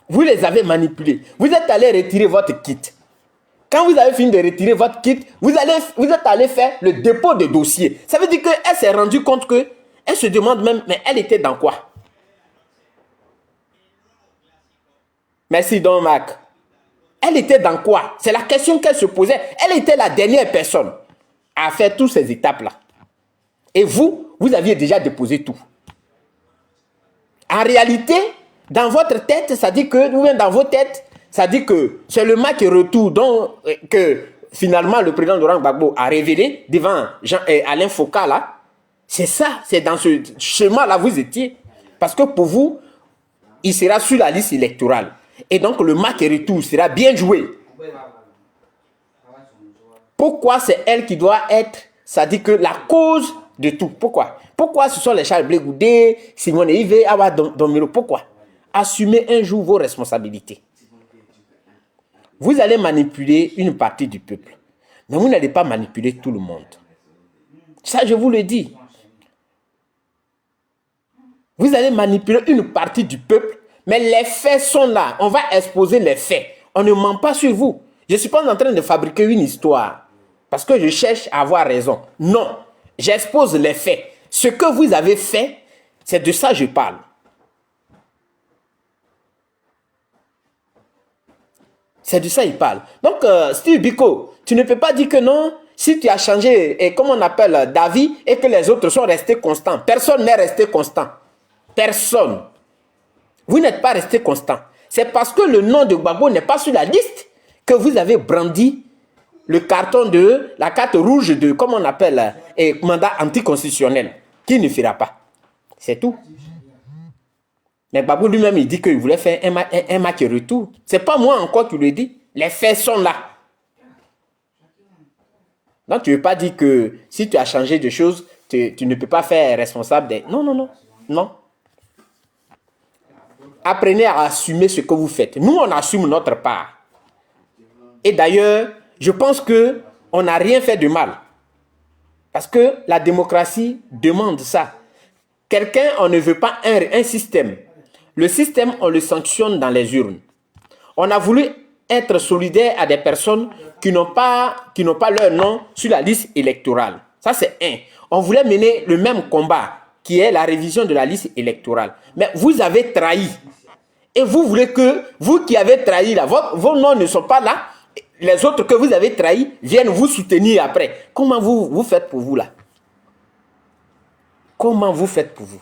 Vous les avez manipulés. Vous êtes allé retirer votre kit. Quand vous avez fini de retirer votre kit, vous êtes allé faire le dépôt de dossier. Ça veut dire qu'elle s'est rendue compte que, elle se demande même, mais elle était dans quoi? Merci, Don Marc. Elle était dans quoi? C'est la question qu'elle se posait. Elle était la dernière personne à faire toutes ces étapes-là. Et vous aviez déjà déposé tout. En réalité, dans votre tête, ça dit que, ou bien dans vos têtes, ça dit que c'est le match retour que finalement le président Laurent Gbagbo a révélé devant Alain Foucault là. C'est ça, c'est dans ce chemin-là vous étiez. Parce que pour vous, il sera sur la liste électorale. Et donc le match retour sera bien joué. Pourquoi c'est elle qui doit être, ça dit que la cause de tout? Pourquoi? Pourquoi ce sont les Charles Blé Goudé, Simone Yves, Awa Domiro? Pourquoi? Assumez un jour vos responsabilités. Vous allez manipuler une partie du peuple, mais vous n'allez pas manipuler tout le monde. Ça, je vous le dis. Vous allez manipuler une partie du peuple, mais les faits sont là. On va exposer les faits. On ne ment pas sur vous. Je ne suis pas en train de fabriquer une histoire parce que je cherche à avoir raison. Non, j'expose les faits. Ce que vous avez fait, c'est de ça que je parle. C'est de ça qu'il parle. Donc, Steve Biko, tu ne peux pas dire que non, si tu as changé, et comme on appelle, d'avis, et que les autres sont restés constants. Personne n'est resté constant. Personne. Vous n'êtes pas resté constant. C'est parce que le nom de Gbagbo n'est pas sur la liste que vous avez brandi le carton de, la carte rouge de, comme on appelle, mandat anticonstitutionnel, qui ne fera pas. C'est tout. Mais Gbagbo lui-même, il dit qu'il voulait faire un match retour. Ce n'est pas moi encore qui le dis. Les faits sont là. Donc, tu ne veux pas dire que si tu as changé de choses, tu ne peux pas faire responsable des... Non, non, non. Non. Apprenez à assumer ce que vous faites. Nous, on assume notre part. Et d'ailleurs, je pense qu'on n'a rien fait de mal. Parce que la démocratie demande ça. Quelqu'un, on ne veut pas un système. Le système, on le sanctionne dans les urnes. On a voulu être solidaire à des personnes qui n'ont pas leur nom sur la liste électorale. Ça, c'est un. On voulait mener le même combat, qui est la révision de la liste électorale. Mais vous avez trahi. Et vous voulez que, vous qui avez trahi là, vos noms ne sont pas là, les autres que vous avez trahis viennent vous soutenir après. Comment vous faites pour vous là? Comment vous faites pour vous?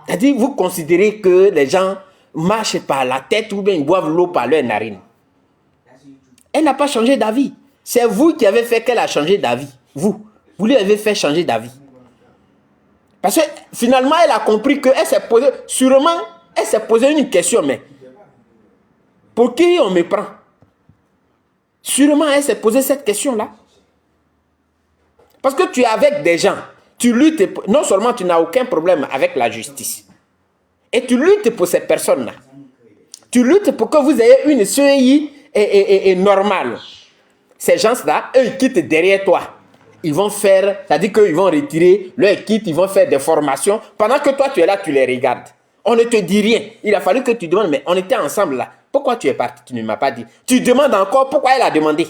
C'est-à-dire, vous considérez que les gens marchent par la tête ou bien ils boivent l'eau par leurs narines. Elle n'a pas changé d'avis. C'est vous qui avez fait qu'elle a changé d'avis. Vous lui avez fait changer d'avis. Parce que finalement, elle a compris qu'elle s'est posé, sûrement, elle s'est posé une question, mais pour qui on me prend? Sûrement, elle s'est posé cette question-là. Parce que tu es avec des gens, tu luttes, non seulement tu n'as aucun problème avec la justice, et tu luttes pour ces personnes-là. Tu luttes pour que vous ayez une CEI normale. Ces gens-là, eux, ils quittent derrière toi. Ils vont faire, c'est-à-dire qu'ils vont retirer leur kit, ils vont faire des formations. Pendant que toi, tu es là, tu les regardes. On ne te dit rien. Il a fallu que tu demandes, mais on était ensemble là. Pourquoi tu es parti? Tu ne m'as pas dit. Tu demandes encore pourquoi elle a demandé.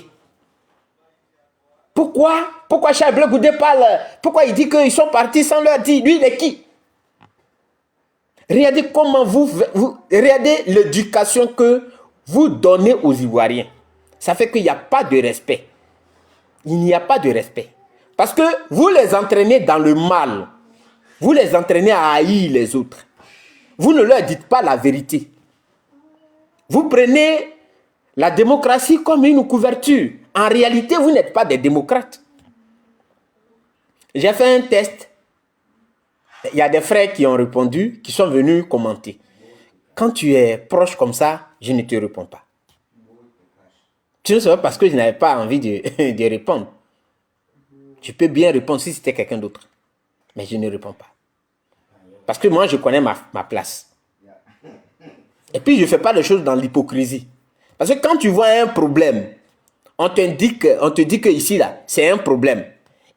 Pourquoi Charles Blé Goudé parle? Pourquoi il dit qu'ils sont partis sans leur dire? Lui, il est qui? Regardez comment regardez l'éducation que vous donnez aux Ivoiriens. Ça fait qu'il n'y a pas de respect. Il n'y a pas de respect. Parce que vous les entraînez dans le mal. Vous les entraînez à haïr les autres. Vous ne leur dites pas la vérité. Vous prenez la démocratie comme une couverture. En réalité, vous n'êtes pas des démocrates. J'ai fait un test. Il y a des frères qui ont répondu, qui sont venus commenter. Quand tu es proche comme ça, je ne te réponds pas. Tu ne sais pas parce que je n'avais pas envie de répondre. Tu peux bien répondre si c'était quelqu'un d'autre. Mais je ne réponds pas. Parce que moi, je connais ma place. Et puis, je ne fais pas les choses dans l'hypocrisie. Parce que quand tu vois un problème, on te dit que ici, là, c'est un problème.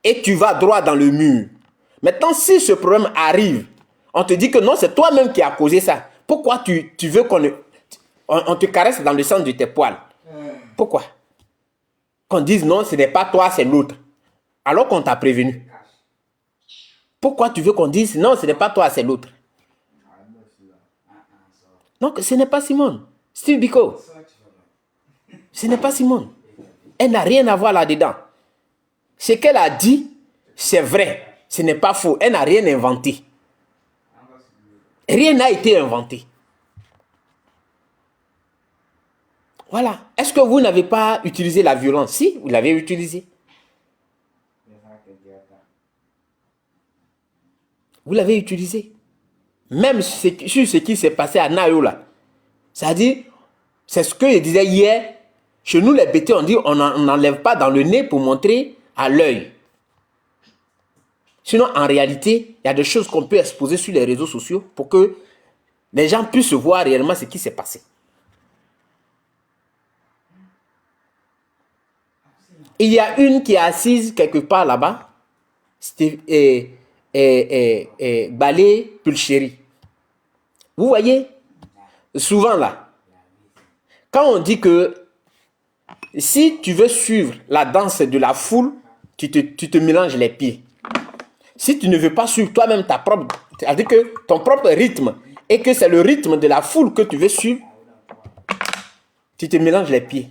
Et tu vas droit dans le mur. Maintenant, si ce problème arrive, on te dit que non, c'est toi-même qui as causé ça. Pourquoi tu veux on te caresse dans le sens de tes poils? Pourquoi? Qu'on dise non, ce n'est pas toi, c'est l'autre. Alors qu'on t'a prévenu. Pourquoi tu veux qu'on dise non, ce n'est pas toi, c'est l'autre? Donc, ce n'est pas Simone. Steve Biko. Ce n'est pas Simone. Elle n'a rien à voir là-dedans. Ce qu'elle a dit, c'est vrai. Ce n'est pas faux. Elle n'a rien inventé. Rien n'a été inventé. Voilà. Est-ce que vous n'avez pas utilisé la violence? Si, vous l'avez utilisée. Vous l'avez utilisé. Même sur ce qui s'est passé à Nayola. C'est-à-dire, c'est ce que je disais hier. Chez nous, les bêtés, on dit on n'enlève pas dans le nez pour montrer à l'œil. Sinon, en réalité, il y a des choses qu'on peut exposer sur les réseaux sociaux pour que les gens puissent voir réellement ce qui s'est passé. Il y a une qui est assise quelque part là-bas. C'était Balé Pulchéry. Vous voyez, souvent là, quand on dit que si tu veux suivre la danse de la foule, tu te mélanges les pieds. Si tu ne veux pas suivre toi-même ta propre, c'est-à-dire que ton propre rythme et que c'est le rythme de la foule que tu veux suivre, tu te mélanges les pieds.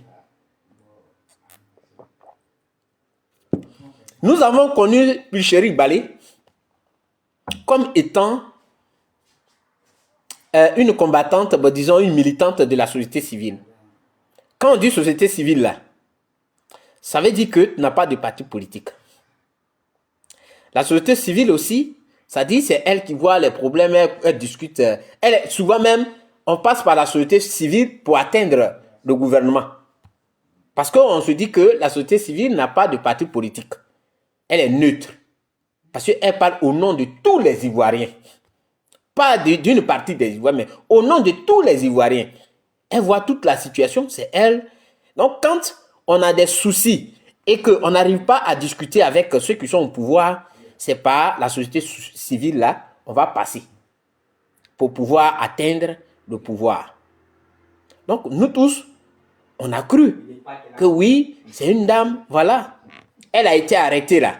Nous avons connu Pulchéry Balé comme étant une combattante, disons une militante de la société civile. Quand on dit société civile là, ça veut dire que tu n'as pas de parti politique. La société civile aussi, ça dit c'est elle qui voit les problèmes, elle discute. Souvent même, on passe par la société civile pour atteindre le gouvernement. Parce qu'on se dit que la société civile n'a pas de parti politique. Elle est neutre. Parce qu'elle parle au nom de tous les Ivoiriens. Pas d'une partie des Ivoiriens, mais au nom de tous les Ivoiriens. Elle voit toute la situation, c'est elle. Donc quand on a des soucis et qu'on n'arrive pas à discuter avec ceux qui sont au pouvoir, c'est pas la société civile là, on va passer pour pouvoir atteindre le pouvoir. Donc nous tous, on a cru que oui, c'est une dame, voilà. Elle a été arrêtée là.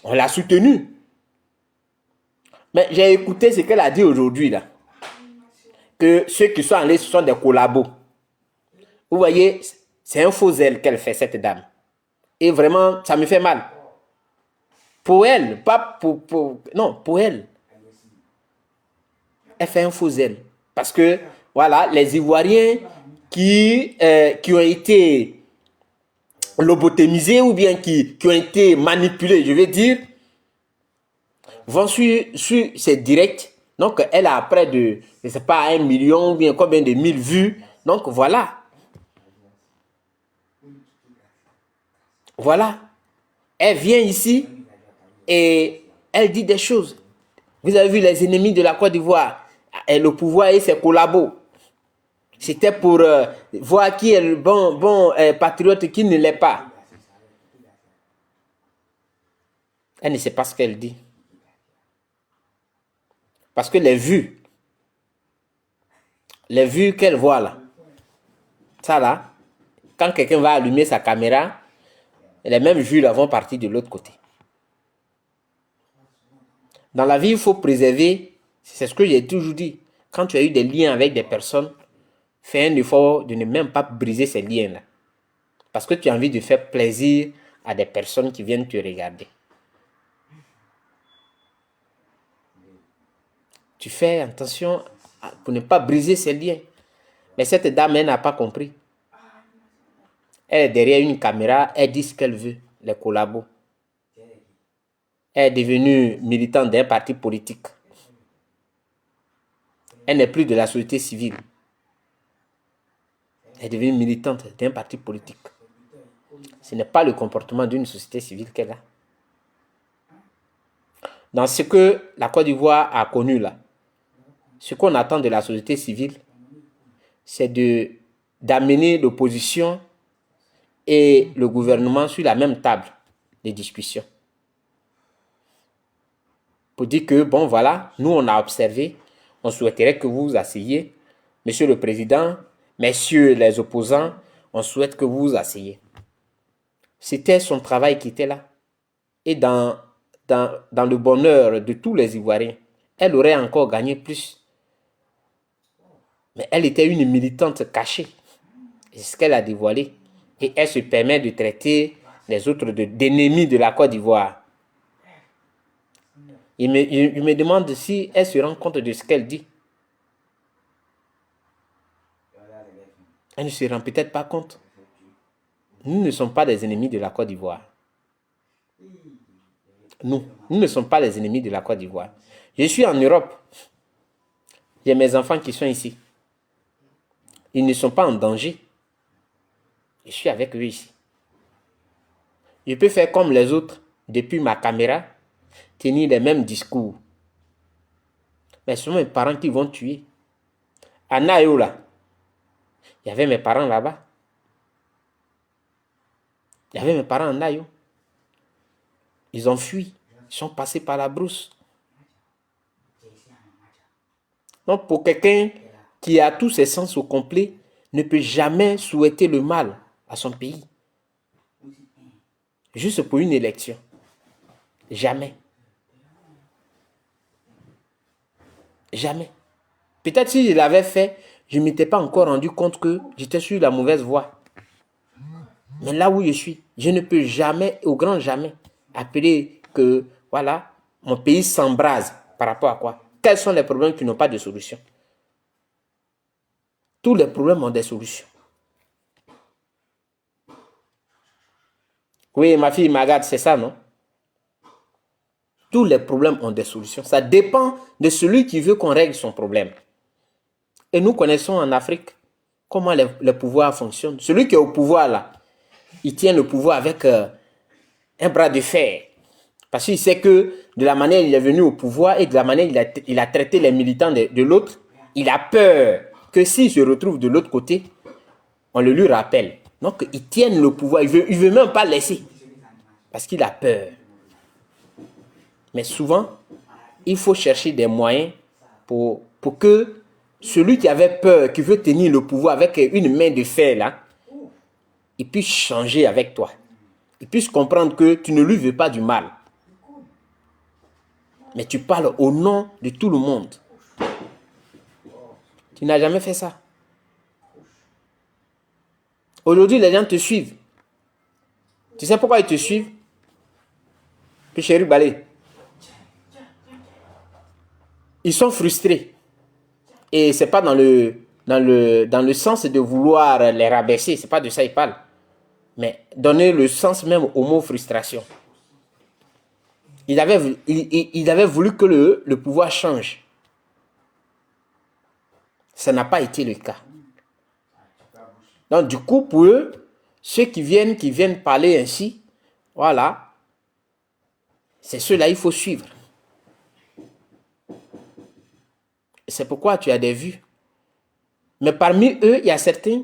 On l'a soutenue. Mais j'ai écouté ce qu'elle a dit aujourd'hui là. Que ceux qui sont allés, ce sont des collabos. Vous voyez, c'est un faux zèle qu'elle fait, cette dame. Et vraiment, ça me fait mal. Pour elle, pas pour... Non, pour elle. Elle fait un faux zèle. Parce que, voilà, les Ivoiriens qui ont été lobotomisés ou bien qui ont été manipulés, je veux dire, vont sur ces directs. Donc, elle a près de, je ne sais pas, 1 million ou bien combien de mille vues. Donc, voilà. Voilà. Elle vient ici et elle dit des choses. Vous avez vu les ennemis de la Côte d'Ivoire, le pouvoir et ses collabos. C'était pour voir qui est le bon patriote et qui ne l'est pas. Elle ne sait pas ce qu'elle dit. Parce que les vues qu'elle voit là, ça là, quand quelqu'un va allumer sa caméra, les mêmes vues là vont partir de l'autre côté. Dans la vie, il faut préserver, c'est ce que j'ai toujours dit. Quand tu as eu des liens avec des personnes, fais un effort de ne même pas briser ces liens-là. Parce que tu as envie de faire plaisir à des personnes qui viennent te regarder. Tu fais attention pour ne pas briser ces liens. Mais cette dame, elle n'a pas compris. Elle est derrière une caméra, elle dit ce qu'elle veut, les collabos. Elle est devenue militante d'un parti politique. Elle n'est plus de la société civile. Elle est devenue militante d'un parti politique. Ce n'est pas le comportement d'une société civile qu'elle a. Dans ce que la Côte d'Ivoire a connu là, ce qu'on attend de la société civile, c'est d'amener l'opposition et le gouvernement sur la même table de discussion. Pour dire que, bon voilà, nous on a observé, on souhaiterait que vous vous asseyez, Monsieur le Président, messieurs les opposants, on souhaite que vous vous asseyez. C'était son travail qui était là. Et dans le bonheur de tous les Ivoiriens, elle aurait encore gagné plus. Mais elle était une militante cachée. C'est ce qu'elle a dévoilé. Et elle se permet de traiter les autres d'ennemis de la Côte d'Ivoire. Il me demande si elle se rend compte de ce qu'elle dit. Elle ne se rend peut-être pas compte. Nous ne sommes pas des ennemis de la Côte d'Ivoire. Nous ne sommes pas les ennemis de la Côte d'Ivoire. Je suis en Europe. J'ai mes enfants qui sont ici. Ils ne sont pas en danger. Je suis avec eux ici. Je peux faire comme les autres depuis ma caméra, tenir les mêmes discours. Mais ce sont mes parents qui vont tuer. À Nayo, là, il y avait mes parents là-bas. Il y avait mes parents à Nayo. Ils ont fui. Ils sont passés par la brousse. Donc, pour quelqu'un qui a tous ses sens au complet, ne peut jamais souhaiter le mal à son pays. Juste pour une élection. Jamais. Jamais. Peut-être si je l'avais fait, je ne m'étais pas encore rendu compte que j'étais sur la mauvaise voie. Mais là où je suis, je ne peux jamais, au grand jamais, appeler que, voilà, mon pays s'embrase par rapport à quoi? Quels sont les problèmes qui n'ont pas de solution? Tous les problèmes ont des solutions. Oui, ma fille Magat, c'est ça, non? Tous les problèmes ont des solutions. Ça dépend de celui qui veut qu'on règle son problème. Et nous connaissons en Afrique comment le pouvoir fonctionne. Celui qui est au pouvoir, là, il tient le pouvoir avec un bras de fer. Parce qu'il sait que de la manière il est venu au pouvoir et de la manière il a traité les militants de l'autre, il a peur que s'il se retrouve de l'autre côté, on le lui rappelle. Donc, il tient le pouvoir. Il veut même pas laisser. Parce qu'il a peur. Mais souvent, il faut chercher des moyens pour que celui qui avait peur, qui veut tenir le pouvoir avec une main de fer, là, il puisse changer avec toi. Il puisse comprendre que tu ne lui veux pas du mal. Mais tu parles au nom de tout le monde. Tu n'as jamais fait ça. Aujourd'hui, les gens te suivent. Tu sais pourquoi ils te suivent? Puis chéri Balé. Ils sont frustrés. Et ce n'est pas dans le sens de vouloir les rabaisser. Ce n'est pas de ça qu'ils parlent. Mais donner le sens même au mot frustration. Il avait voulu que le pouvoir change. Ça n'a pas été le cas. Donc, du coup, pour eux, ceux qui viennent parler ainsi, voilà, c'est ceux-là il faut suivre. C'est pourquoi tu as des vues. Mais parmi eux, il y a certains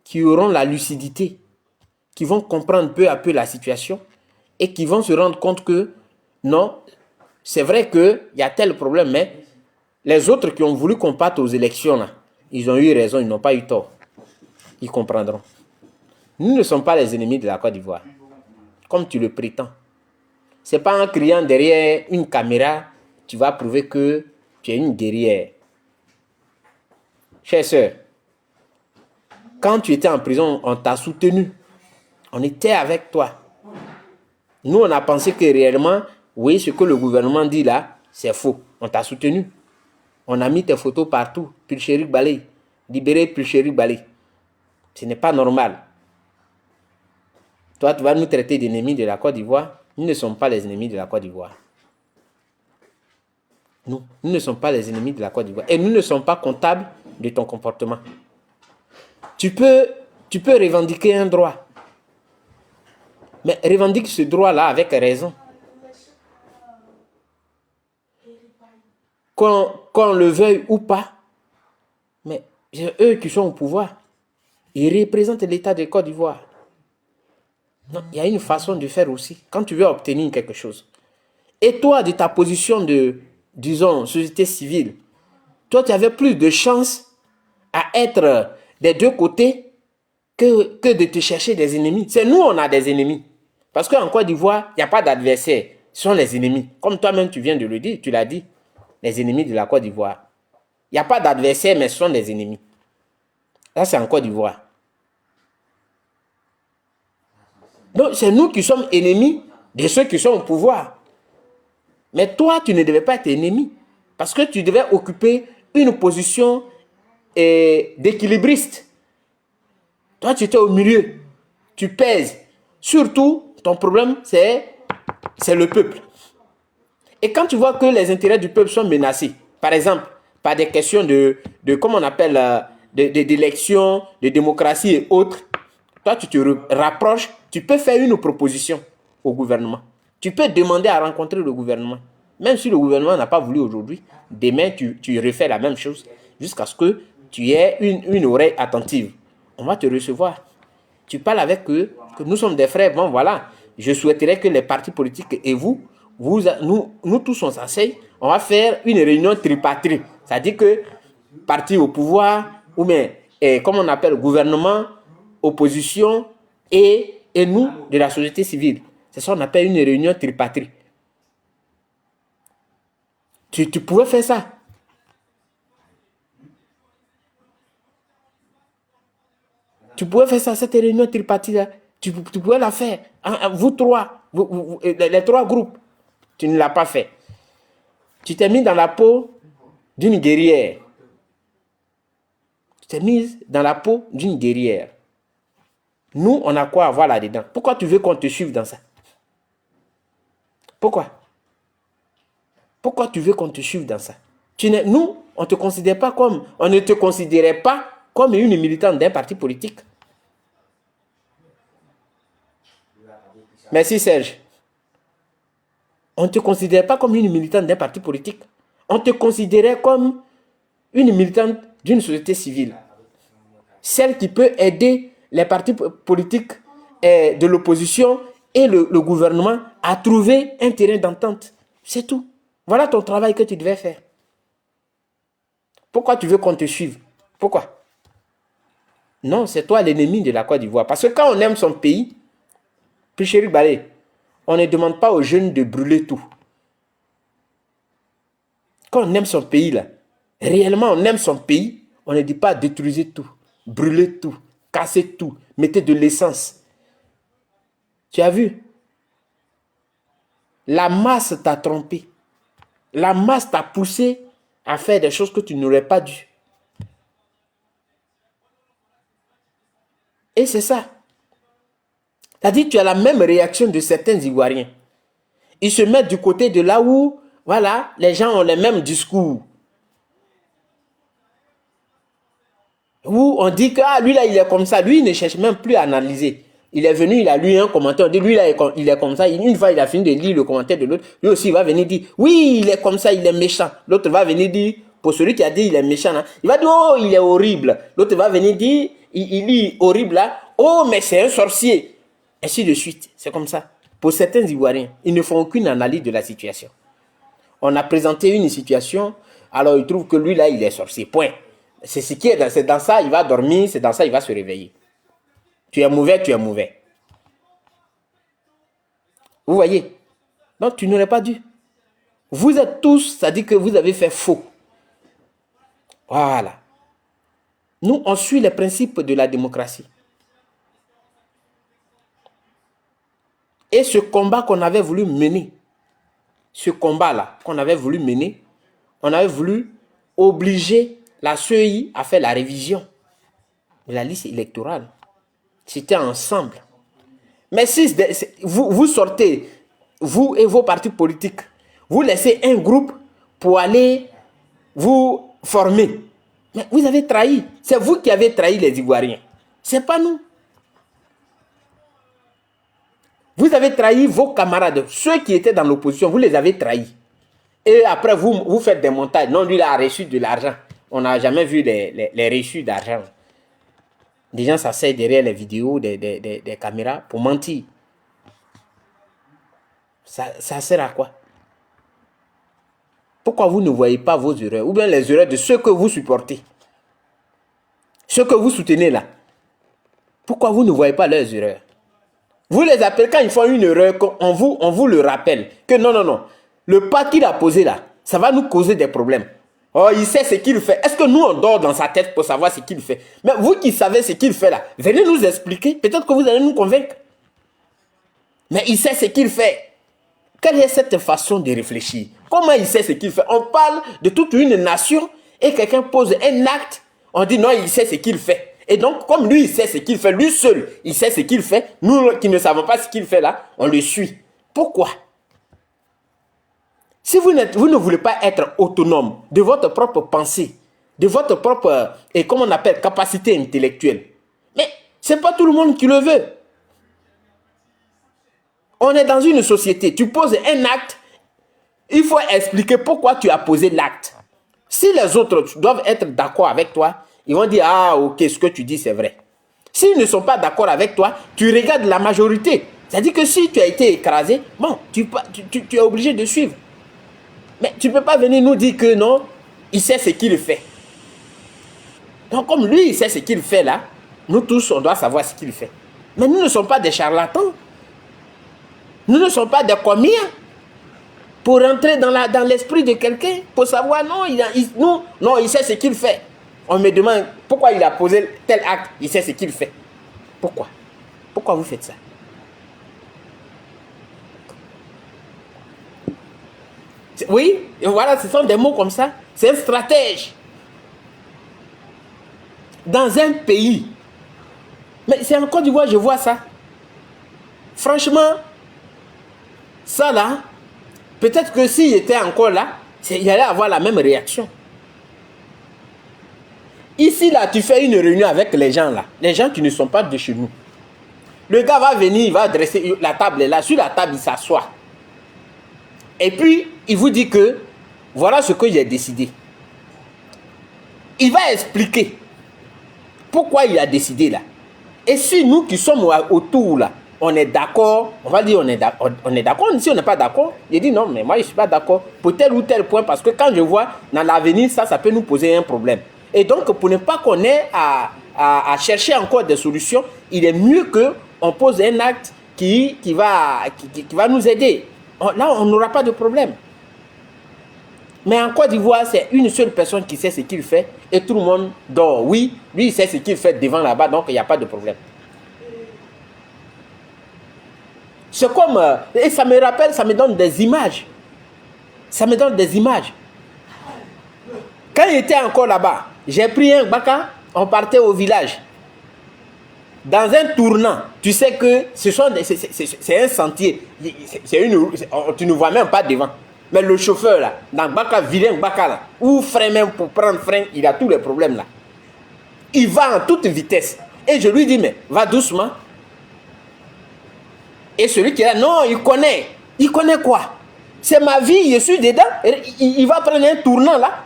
qui auront la lucidité, qui vont comprendre peu à peu la situation et qui vont se rendre compte que non, c'est vrai qu'il y a tel problème, mais les autres qui ont voulu qu'on parte aux élections, là, ils ont eu raison, ils n'ont pas eu tort. Ils comprendront. Nous ne sommes pas les ennemis de la Côte d'Ivoire, comme tu le prétends. Ce n'est pas en criant derrière une caméra, tu vas prouver que tu es une guerrière. Chère sœur, quand tu étais en prison, on t'a soutenu. On était avec toi. Nous, on a pensé que réellement, oui, ce que le gouvernement dit là, c'est faux. On t'a soutenu. On a mis tes photos partout. Pulchéri Balé. Libéré Pulchéri Balé. Ce n'est pas normal. Toi, tu vas nous traiter d'ennemis de la Côte d'Ivoire. Nous ne sommes pas les ennemis de la Côte d'Ivoire. Nous ne sommes pas les ennemis de la Côte d'Ivoire. Et nous ne sommes pas comptables de ton comportement. Tu peux revendiquer un droit. Mais revendique ce droit-là avec raison. Qu'on le veuille ou pas, mais c'est eux qui sont au pouvoir. Ils représentent l'État de Côte d'Ivoire. Non, il y a une façon de faire aussi. Quand tu veux obtenir quelque chose. Et toi, de ta position de, disons, société civile, toi, tu avais plus de chance à être des deux côtés que de te chercher des ennemis. C'est nous, on a des ennemis. Parce qu'en Côte d'Ivoire, il n'y a pas d'adversaires. Ce sont les ennemis. Comme toi-même, tu viens de le dire, tu l'as dit. Les ennemis de la Côte d'Ivoire. Il n'y a pas d'adversaires, mais ce sont des ennemis. Ça, c'est en Côte d'Ivoire. Donc, c'est nous qui sommes ennemis de ceux qui sont au pouvoir. Mais toi, tu ne devais pas être ennemi. Parce que tu devais occuper une position d'équilibriste. Toi, tu étais au milieu. Tu pèses. Surtout, ton problème, c'est le peuple. Et quand tu vois que les intérêts du peuple sont menacés, par exemple, par des questions de comment on appelle, d'élections, de démocratie et autres, toi, tu te rapproches, tu peux faire une proposition au gouvernement. Tu peux demander à rencontrer le gouvernement. Même si le gouvernement n'a pas voulu aujourd'hui, demain, tu refais la même chose jusqu'à ce que tu aies une oreille attentive. On va te recevoir. Tu parles avec eux, que nous sommes des frères. Bon, voilà. Je souhaiterais que les partis politiques et nous tous on s'asseye, on va faire une réunion tripartite. C'est-à-dire que parti au pouvoir, ou bien, comme on appelle, gouvernement, opposition et nous de la société civile. C'est ça qu'on appelle une réunion tripartite. Tu pouvais faire ça. Tu pouvais faire ça, cette réunion tripartite-là. Tu pouvais la faire. Vous trois, les trois groupes. Tu ne l'as pas fait. Tu t'es mis dans la peau d'une guerrière. Tu t'es mise dans la peau d'une guerrière. Nous, on a quoi à voir là-dedans? Pourquoi tu veux qu'on te suive dans ça? Pourquoi? Pourquoi tu veux qu'on te suive dans ça? Nous, on ne te considère pas comme, on ne te considérait pas comme une militante d'un parti politique. Merci Serge. On ne te considérait pas comme une militante d'un parti politique. On te considérait comme une militante d'une société civile. Celle qui peut aider les partis politiques de l'opposition et le gouvernement à trouver un terrain d'entente. C'est tout. Voilà ton travail que tu devais faire. Pourquoi tu veux qu'on te suive? Pourquoi? Non, c'est toi l'ennemi de la Côte d'Ivoire. Parce que quand on aime son pays, puis chéri Balé, on ne demande pas aux jeunes de brûler tout. Quand on aime son pays, là, réellement on aime son pays, on ne dit pas détruisez tout, brûlez tout, cassez tout, mettez de l'essence. Tu as vu? La masse t'a trompé. La masse t'a poussé à faire des choses que tu n'aurais pas dû. Et c'est ça. C'est-à-dire que tu as la même réaction de certains Ivoiriens. Ils se mettent du côté de là où, voilà, les gens ont les mêmes discours. Où on dit que lui là, il est comme ça. Lui, il ne cherche même plus à analyser. Il est venu, il a lu un commentaire. On dit, lui là, il est comme ça. Une fois, il a fini de lire le commentaire de l'autre. Lui aussi, il va venir dire, oui, il est comme ça, il est méchant. L'autre va venir dire, pour celui qui a dit il est méchant, là, il va dire, oh, il est horrible. L'autre va venir dire, il lit horrible là, oh, mais c'est un sorcier. Ainsi de suite. C'est comme ça. Pour certains Ivoiriens, ils ne font aucune analyse de la situation. On a présenté une situation, alors ils trouvent que lui là, il est sorcier. Point. C'est ce qui est dans ça, il va dormir, c'est dans ça, il va se réveiller. Tu es mauvais, tu es mauvais. Vous voyez? Donc tu n'aurais pas dû. Vous êtes tous, ça dit que vous avez fait faux. Voilà. Nous, on suit les principes de la démocratie. Et ce combat qu'on avait voulu mener, ce combat-là qu'on avait voulu mener, on avait voulu obliger la CEI à faire la révision de la liste électorale. C'était ensemble. Mais si vous sortez, vous et vos partis politiques, vous laissez un groupe pour aller vous former. Mais vous avez trahi. C'est vous qui avez trahi les Ivoiriens. Ce n'est pas nous. Vous avez trahi vos camarades, ceux qui étaient dans l'opposition, vous les avez trahis. Et après, vous faites des montages. Non, lui, il a reçu de l'argent. On n'a jamais vu les reçus d'argent. Des gens s'asseyent derrière les vidéos des caméras pour mentir. Ça sert à quoi? Pourquoi vous ne voyez pas vos erreurs? Ou bien les erreurs de ceux que vous supportez? Ceux que vous soutenez là. Pourquoi vous ne voyez pas leurs erreurs? Vous les appelez quand ils font une erreur, on vous le rappelle. Que non. Le pas qu'il a posé là, ça va nous causer des problèmes. Oh, il sait ce qu'il fait. Est-ce que nous, on dort dans sa tête pour savoir ce qu'il fait? Mais vous qui savez ce qu'il fait là, venez nous expliquer. Peut-être que vous allez nous convaincre. Mais il sait ce qu'il fait. Quelle est cette façon de réfléchir? Comment il sait ce qu'il fait? On parle de toute une nation et quelqu'un pose un acte. On dit non, il sait ce qu'il fait. Et donc, comme lui, il sait ce qu'il fait, lui seul, il sait ce qu'il fait. Nous qui ne savons pas ce qu'il fait là, on le suit. Pourquoi? Si vous ne voulez pas être autonome de votre propre pensée, de votre propre, et comment on appelle, capacité intellectuelle, mais ce n'est pas tout le monde qui le veut. On est dans une société, tu poses un acte, il faut expliquer pourquoi tu as posé l'acte. Si les autres doivent être d'accord avec toi, ils vont dire, ah ok, ce que tu dis c'est vrai. S'ils ne sont pas d'accord avec toi, tu regardes la majorité. C'est-à-dire que si tu as été écrasé, bon, tu es obligé de suivre. Mais tu ne peux pas venir nous dire que non, il sait ce qu'il fait. Donc comme lui, il sait ce qu'il fait là, nous tous, on doit savoir ce qu'il fait. Mais nous ne sommes pas des charlatans. Nous ne sommes pas des commis pour rentrer dans l'esprit de quelqu'un, pour savoir, non, il sait ce qu'il fait. On me demande pourquoi il a posé tel acte, il sait ce qu'il fait. Pourquoi? Pourquoi vous faites ça? Oui, et voilà, ce sont des mots comme ça. C'est un stratège. Dans un pays. Mais c'est en Côte d'Ivoire, je vois ça. Franchement, ça là, peut-être que s'il était encore là, il allait avoir la même réaction. Ici, là, tu fais une réunion avec les gens là. Les gens qui ne sont pas de chez nous. Le gars va venir, il va dresser, la table est là. Sur la table, il s'assoit. Et puis, il vous dit que voilà ce que j'ai décidé. Il va expliquer pourquoi il a décidé là. Et si nous qui sommes autour là, on est d'accord, on va dire on est d'accord. Si on n'est pas d'accord, il dit non, mais moi je ne suis pas d'accord pour tel ou tel point parce que quand je vois dans l'avenir, ça peut nous poser un problème. Et donc, pour ne pas qu'on ait à chercher encore des solutions, il est mieux qu'on pose un acte qui va nous aider. Là, on n'aura pas de problème. Mais en Côte d'Ivoire, c'est une seule personne qui sait ce qu'il fait et tout le monde dort. Oui, lui, il sait ce qu'il fait devant là-bas, donc il n'y a pas de problème. C'est comme... et ça me rappelle, ça me donne des images. Ça me donne des images. Quand j'étais encore là-bas, j'ai pris un baka, on partait au village. Dans un tournant, tu sais que c'est un sentier. Tu ne vois même pas devant. Mais le chauffeur là, dans Baka, vilain Baka là, ou frein même pour prendre frein, il a tous les problèmes là. Il va en toute vitesse. Et je lui dis, mais va doucement. Et celui qui est là, non, il connaît. Il connaît quoi? C'est ma vie, je suis dedans. Il va prendre un tournant là.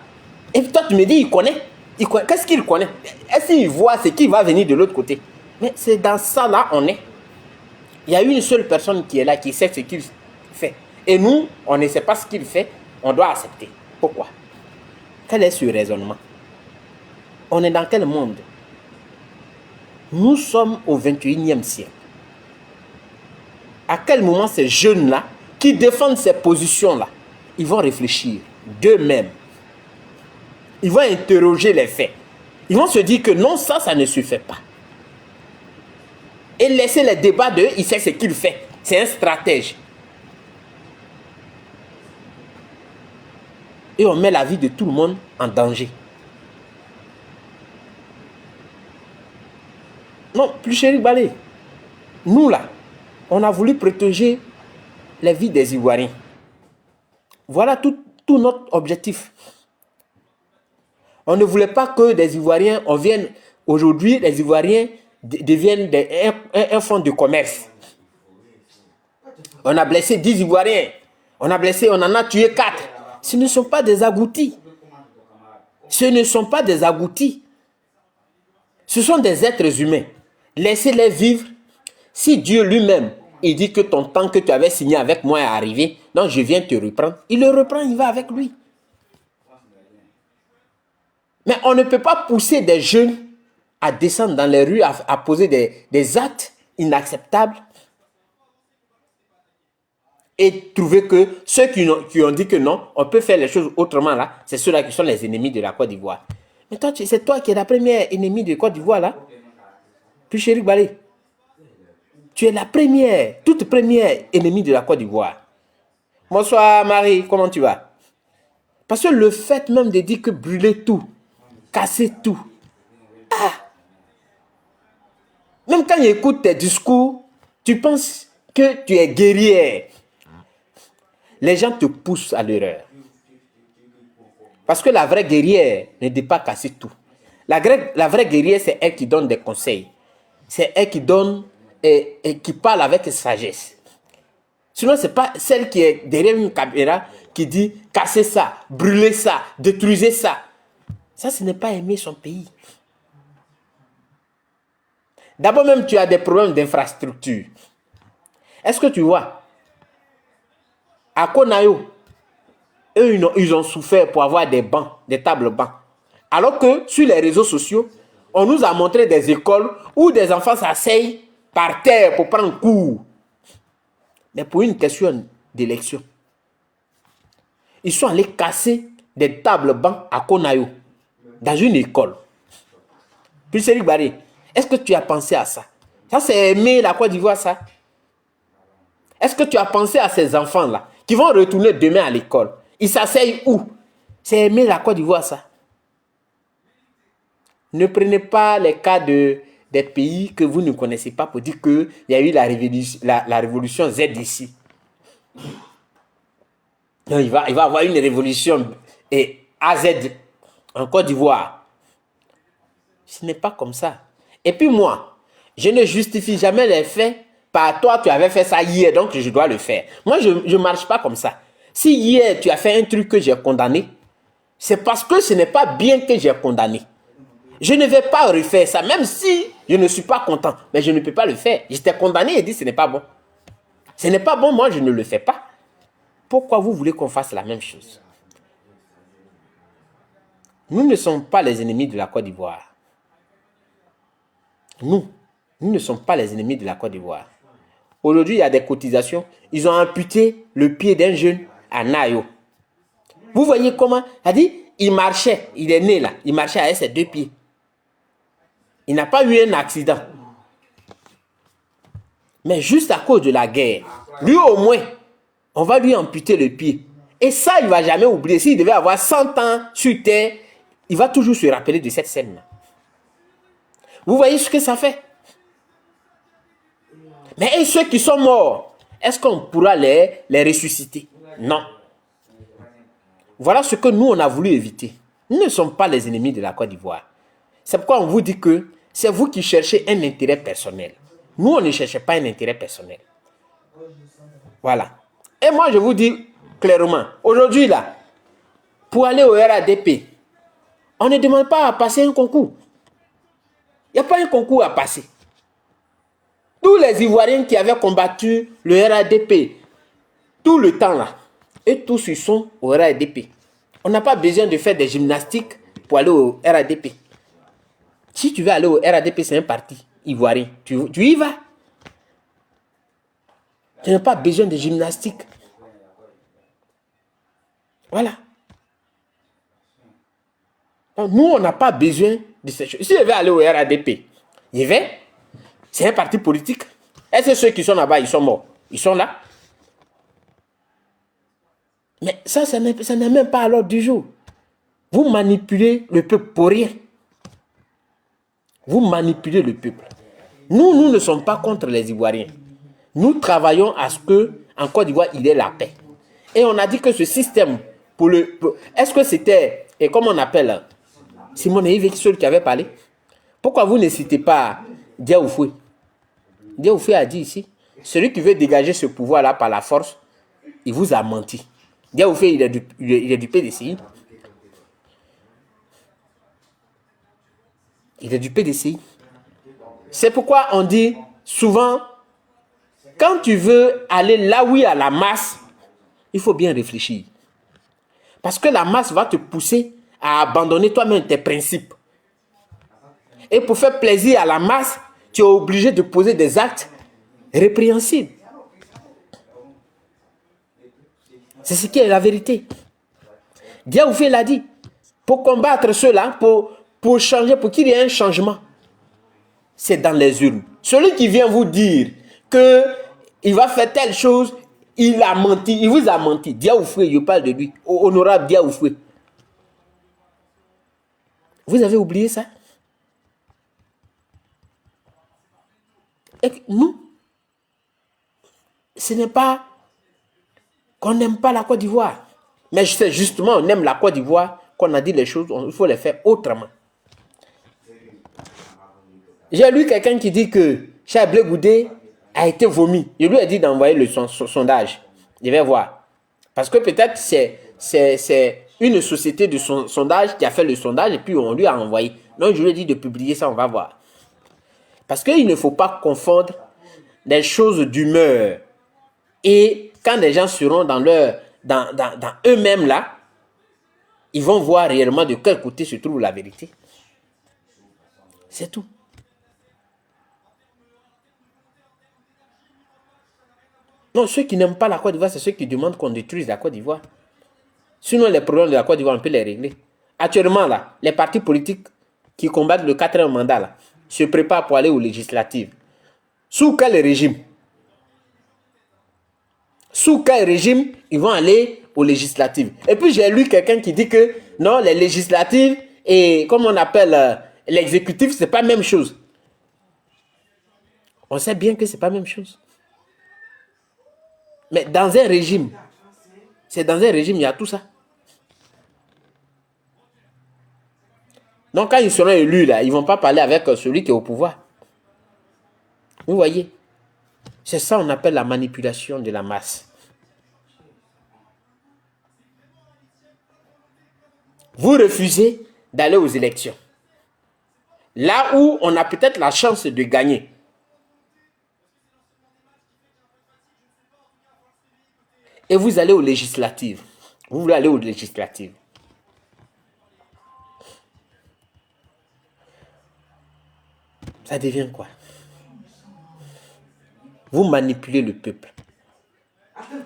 Et toi, tu me dis, il connaît. Qu'est-ce qu'il connaît? Est-ce qu'il voit ce qui va venir de l'autre côté? Mais c'est dans ça là, on est. Il y a une seule personne qui est là, qui sait ce qu'il fait. Et nous, on ne sait pas ce qu'il fait, on doit accepter. Pourquoi? Quel est ce raisonnement? On est dans quel monde? Nous sommes au 21e siècle. À quel moment ces jeunes-là, qui défendent ces positions-là, ils vont réfléchir d'eux-mêmes. Ils vont interroger les faits. Ils vont se dire que non, ça ne se fait pas. Et laisser les débats d'eux, il sait ce qu'il fait. C'est un stratège. Et on met la vie de tout le monde en danger. Non, plus chéri Balé. Nous là, on a voulu protéger les vies des Ivoiriens. Voilà tout notre objectif. On ne voulait pas que des Ivoiriens, aujourd'hui, les Ivoiriens deviennent un fonds de commerce. On a blessé 10 Ivoiriens. On en a tué 4. Ce ne sont pas des agoutis. Ce ne sont pas des agoutis. Ce sont des êtres humains. Laissez-les vivre. Si Dieu lui-même, il dit que ton temps que tu avais signé avec moi est arrivé, donc je viens te reprendre. Il le reprend, il va avec lui. Mais on ne peut pas pousser des jeunes à descendre dans les rues, à poser des actes inacceptables. et trouver que ceux qui ont dit que non, on peut faire les choses autrement là, c'est ceux-là qui sont les ennemis de la Côte d'Ivoire. Mais toi, c'est toi qui es la première ennemie de la Côte d'Ivoire là. Puis Chéric Balé, tu es la première, toute première ennemie de la Côte d'Ivoire. Bonsoir Marie, comment tu vas? Parce que le fait même de dire que brûler tout, casser tout, même quand ils écoutent tes discours, tu penses que tu es guerrière. Les gens te poussent à l'erreur. Parce que la vraie guerrière ne dit pas casser tout. La vraie guerrière, c'est elle qui donne des conseils. C'est elle qui donne et qui parle avec sagesse. Sinon, ce n'est pas celle qui est derrière une caméra qui dit casser ça, brûler ça, détruisez ça. Ça, ce n'est pas aimer son pays. D'abord même, tu as des problèmes d'infrastructure. Est-ce que tu vois, à Konayo, eux, ils ont souffert pour avoir des bancs, des tables bancs. Alors que sur les réseaux sociaux, on nous a montré des écoles où des enfants s'asseyent par terre pour prendre cours. Mais pour une question d'élection, ils sont allés casser des tables bancs à Konayo, dans une école. Puis Chéric Balé, est-ce que tu as pensé à ça? Ça, c'est aimer la Côte d'Ivoire, ça. Est-ce que tu as pensé à ces enfants-là qui vont retourner demain à l'école? Ils s'asseyent où? C'est aimer la Côte d'Ivoire, ça. Ne prenez pas les cas des pays que vous ne connaissez pas pour dire qu'il y a eu la révolution Z ici. Non, il va avoir une révolution AZ en Côte d'Ivoire. Ce n'est pas comme ça. Et puis moi, je ne justifie jamais les faits par toi, tu avais fait ça hier, donc je dois le faire. Moi, je ne marche pas comme ça. Si hier, tu as fait un truc que j'ai condamné, c'est parce que ce n'est pas bien que j'ai condamné. Je ne vais pas refaire ça, même si je ne suis pas content. Mais je ne peux pas le faire. J'étais condamné et dit ce n'est pas bon. Ce n'est pas bon, moi je ne le fais pas. Pourquoi vous voulez qu'on fasse la même chose? Nous ne sommes pas les ennemis de la Côte d'Ivoire. Nous ne sommes pas les ennemis de la Côte d'Ivoire. Aujourd'hui, il y a des cotisations. Ils ont amputé le pied d'un jeune à Nayo. Vous voyez comment? Il a dit, il marchait, il est né là, il marchait avec ses deux pieds. Il n'a pas eu un accident. Mais juste à cause de la guerre, lui au moins, on va lui amputer le pied. Et ça, il ne va jamais oublier. S'il devait avoir 100 ans sur terre, il va toujours se rappeler de cette scène-là. Vous voyez ce que ça fait? Mais et ceux qui sont morts, est-ce qu'on pourra les ressusciter? Non. Voilà ce que nous, on a voulu éviter. Nous ne sommes pas les ennemis de la Côte d'Ivoire. C'est pourquoi on vous dit que c'est vous qui cherchez un intérêt personnel. Nous, on ne cherche pas un intérêt personnel. Voilà. Et moi, je vous dis clairement, aujourd'hui, là, pour aller au RADP, on ne demande pas à passer un concours. Il n'y a pas un concours à passer. Tous les Ivoiriens qui avaient combattu le RADP, tout le temps là, et tous ils sont au RADP. On n'a pas besoin de faire des gymnastiques pour aller au RADP. Si tu veux aller au RADP, c'est un parti ivoirien. Tu y vas. Tu n'as pas besoin de gymnastique. Voilà. Donc, nous, on n'a pas besoin de ces choses. Si je vais aller au RADP, j'y vais. C'est un parti politique. Est-ce que ceux qui sont là-bas, ils sont morts? Ils sont là. Mais ça n'est même pas à l'ordre du jour. Vous manipulez le peuple pour rien. Vous manipulez le peuple. Nous ne sommes pas contre les Ivoiriens. Nous travaillons à ce qu'en Côte d'Ivoire, il y ait la paix. Et on a dit que ce système, est-ce que c'était, et comment on appelle, Simone Yves qui avait parlé? Pourquoi vous ne citez pas Diaoufoué? Diaoufoué a dit ici, celui qui veut dégager ce pouvoir-là par la force, il vous a menti. Diaoufoué, il est du PDCI. Il est du PDCI. C'est pourquoi on dit souvent, quand tu veux aller là où il y a la masse, il faut bien réfléchir. Parce que la masse va te pousser à abandonner toi-même tes principes. Et pour faire plaisir à la masse, tu es obligé de poser des actes répréhensibles. C'est ce qui est la vérité. Diaoufé l'a dit. Pour combattre cela, pour changer, pour qu'il y ait un changement, c'est dans les urnes. Celui qui vient vous dire qu'il va faire telle chose, il a menti, il vous a menti. Diaoufé, je parle de lui. Honorable Diaoufé. Vous avez oublié ça? Et nous, ce n'est pas qu'on n'aime pas la Côte d'Ivoire. Mais c'est justement, on aime la Côte d'Ivoire, qu'on a dit les choses, il faut les faire autrement. J'ai lu quelqu'un qui dit que Chablé Goudé a été vomi. Je lui ai dit d'envoyer le sondage. Je vais voir. Parce que peut-être c'est une société de sondage qui a fait le sondage et puis on lui a envoyé. Donc je lui ai dit de publier ça, on va voir. Parce qu'il ne faut pas confondre des choses d'humeur. Et quand les gens seront dans eux-mêmes là, ils vont voir réellement de quel côté se trouve la vérité. C'est tout. Non, ceux qui n'aiment pas la Côte d'Ivoire, c'est ceux qui demandent qu'on détruise la Côte d'Ivoire. Sinon, les problèmes de la Côte d'Ivoire, on peut les régler. Actuellement, là, les partis politiques qui combattent le 4e mandat là, se préparent pour aller aux législatives. Sous quel régime? Sous quel régime ils vont aller aux législatives? Et puis j'ai lu quelqu'un qui dit que non, les législatives et comme on appelle l'exécutif, c'est pas la même chose. On sait bien que c'est pas la même chose. Mais dans un régime, c'est dans un régime, il y a tout ça. Donc quand ils seront élus là, ils ne vont pas parler avec celui qui est au pouvoir. Vous voyez? C'est ça qu'on appelle la manipulation de la masse. Vous refusez d'aller aux élections. Là où on a peut-être la chance de gagner. Et vous allez aux législatives. Vous voulez aller aux législatives. Ça devient quoi? Vous manipulez le peuple.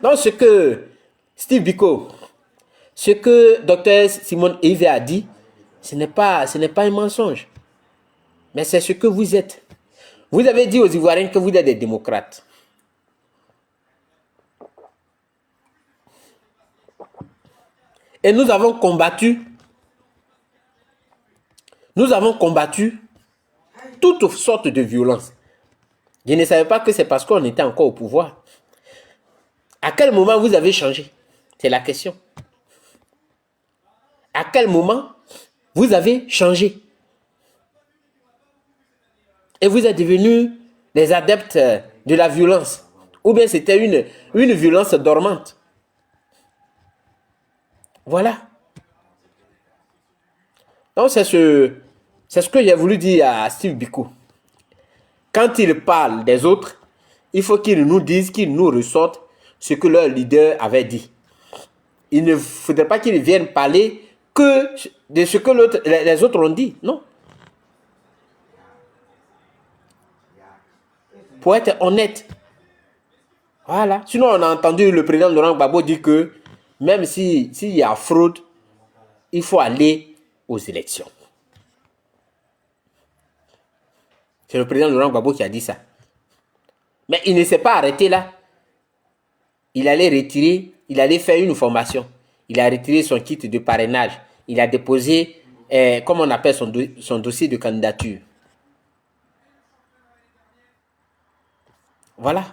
Donc ce que Steve Biko, ce que Dr Simone Eve a dit, ce n'est pas un mensonge. Mais c'est ce que vous êtes. Vous avez dit aux Ivoiriens que vous êtes des démocrates. Et nous avons combattu toutes sortes de violences. Je ne savais pas que c'est parce qu'on était encore au pouvoir. À quel moment vous avez changé? C'est la question. À quel moment vous avez changé? Et vous êtes devenus des adeptes de la violence. Ou bien c'était une violence dormante. Voilà. Donc c'est ce que j'ai voulu dire à Steve Biko. Quand il parle des autres, il faut qu'il nous dise, qu'il nous ressorte ce que leur leader avait dit. Il ne faudrait pas qu'ils viennent parler que de ce que les autres ont dit. Non. Pour être honnête. Voilà. Sinon, on a entendu le président Laurent Gbagbo dire que même s'il y a fraude, il faut aller aux élections. C'est le président Laurent Gbagbo qui a dit ça. Mais il ne s'est pas arrêté là. Il allait retirer, il allait faire une formation. Il a retiré son kit de parrainage. Il a déposé, comment on appelle son dossier de candidature. Voilà.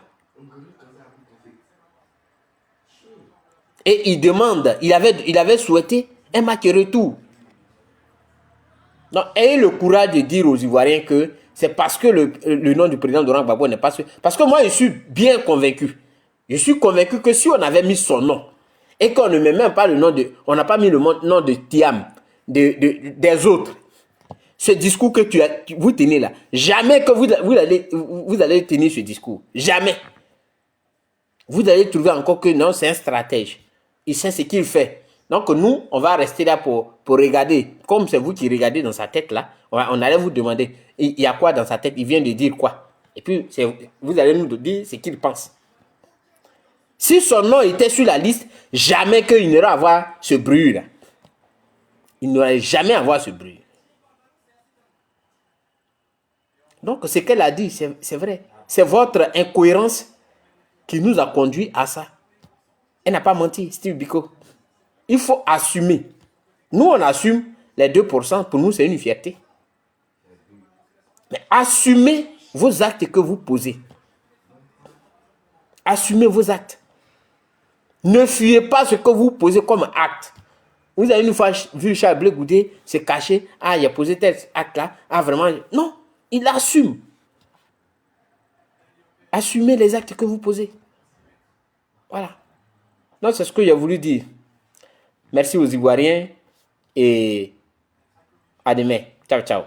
Et il demande, il avait souhaité un match retour. Donc, ayez le courage de dire aux Ivoiriens que c'est parce que le nom du président Laurent Gbagbo n'est pas sûr. Parce que moi, je suis bien convaincu. Je suis convaincu que si on avait mis son nom et qu'on ne met même pas le nom de... On n'a pas mis le nom de Thiam, des autres. Ce discours que vous tenez là, jamais que vous allez tenir ce discours. Jamais. Vous allez trouver encore que non, c'est un stratège. Il sait ce qu'il fait. Donc nous, on va rester là pour regarder. Comme c'est vous qui regardez dans sa tête là, on allait vous demander, il y a quoi dans sa tête? Il vient de dire quoi? Et puis, vous allez nous dire ce qu'il pense. Si son nom était sur la liste, jamais qu'il n'aurait avoir ce bruit-là. Il n'aurait jamais avoir ce bruit. Donc, ce qu'elle a dit, c'est vrai. C'est votre incohérence qui nous a conduit à ça. Elle n'a pas menti, Steve Biko. Il faut assumer. Nous, on assume les 2%. Pour nous, c'est une fierté. Mais assumez vos actes que vous posez. Assumez vos actes. Ne fuyez pas ce que vous posez comme acte. Vous avez une fois vu Charles Blé Goudé se cacher. Ah, il a posé tel acte-là. Ah, vraiment. Non, il assume. Assumez les actes que vous posez. Voilà. Donc, c'est ce que j'ai voulu dire. Merci aux Ivoiriens et à demain. Ciao, ciao.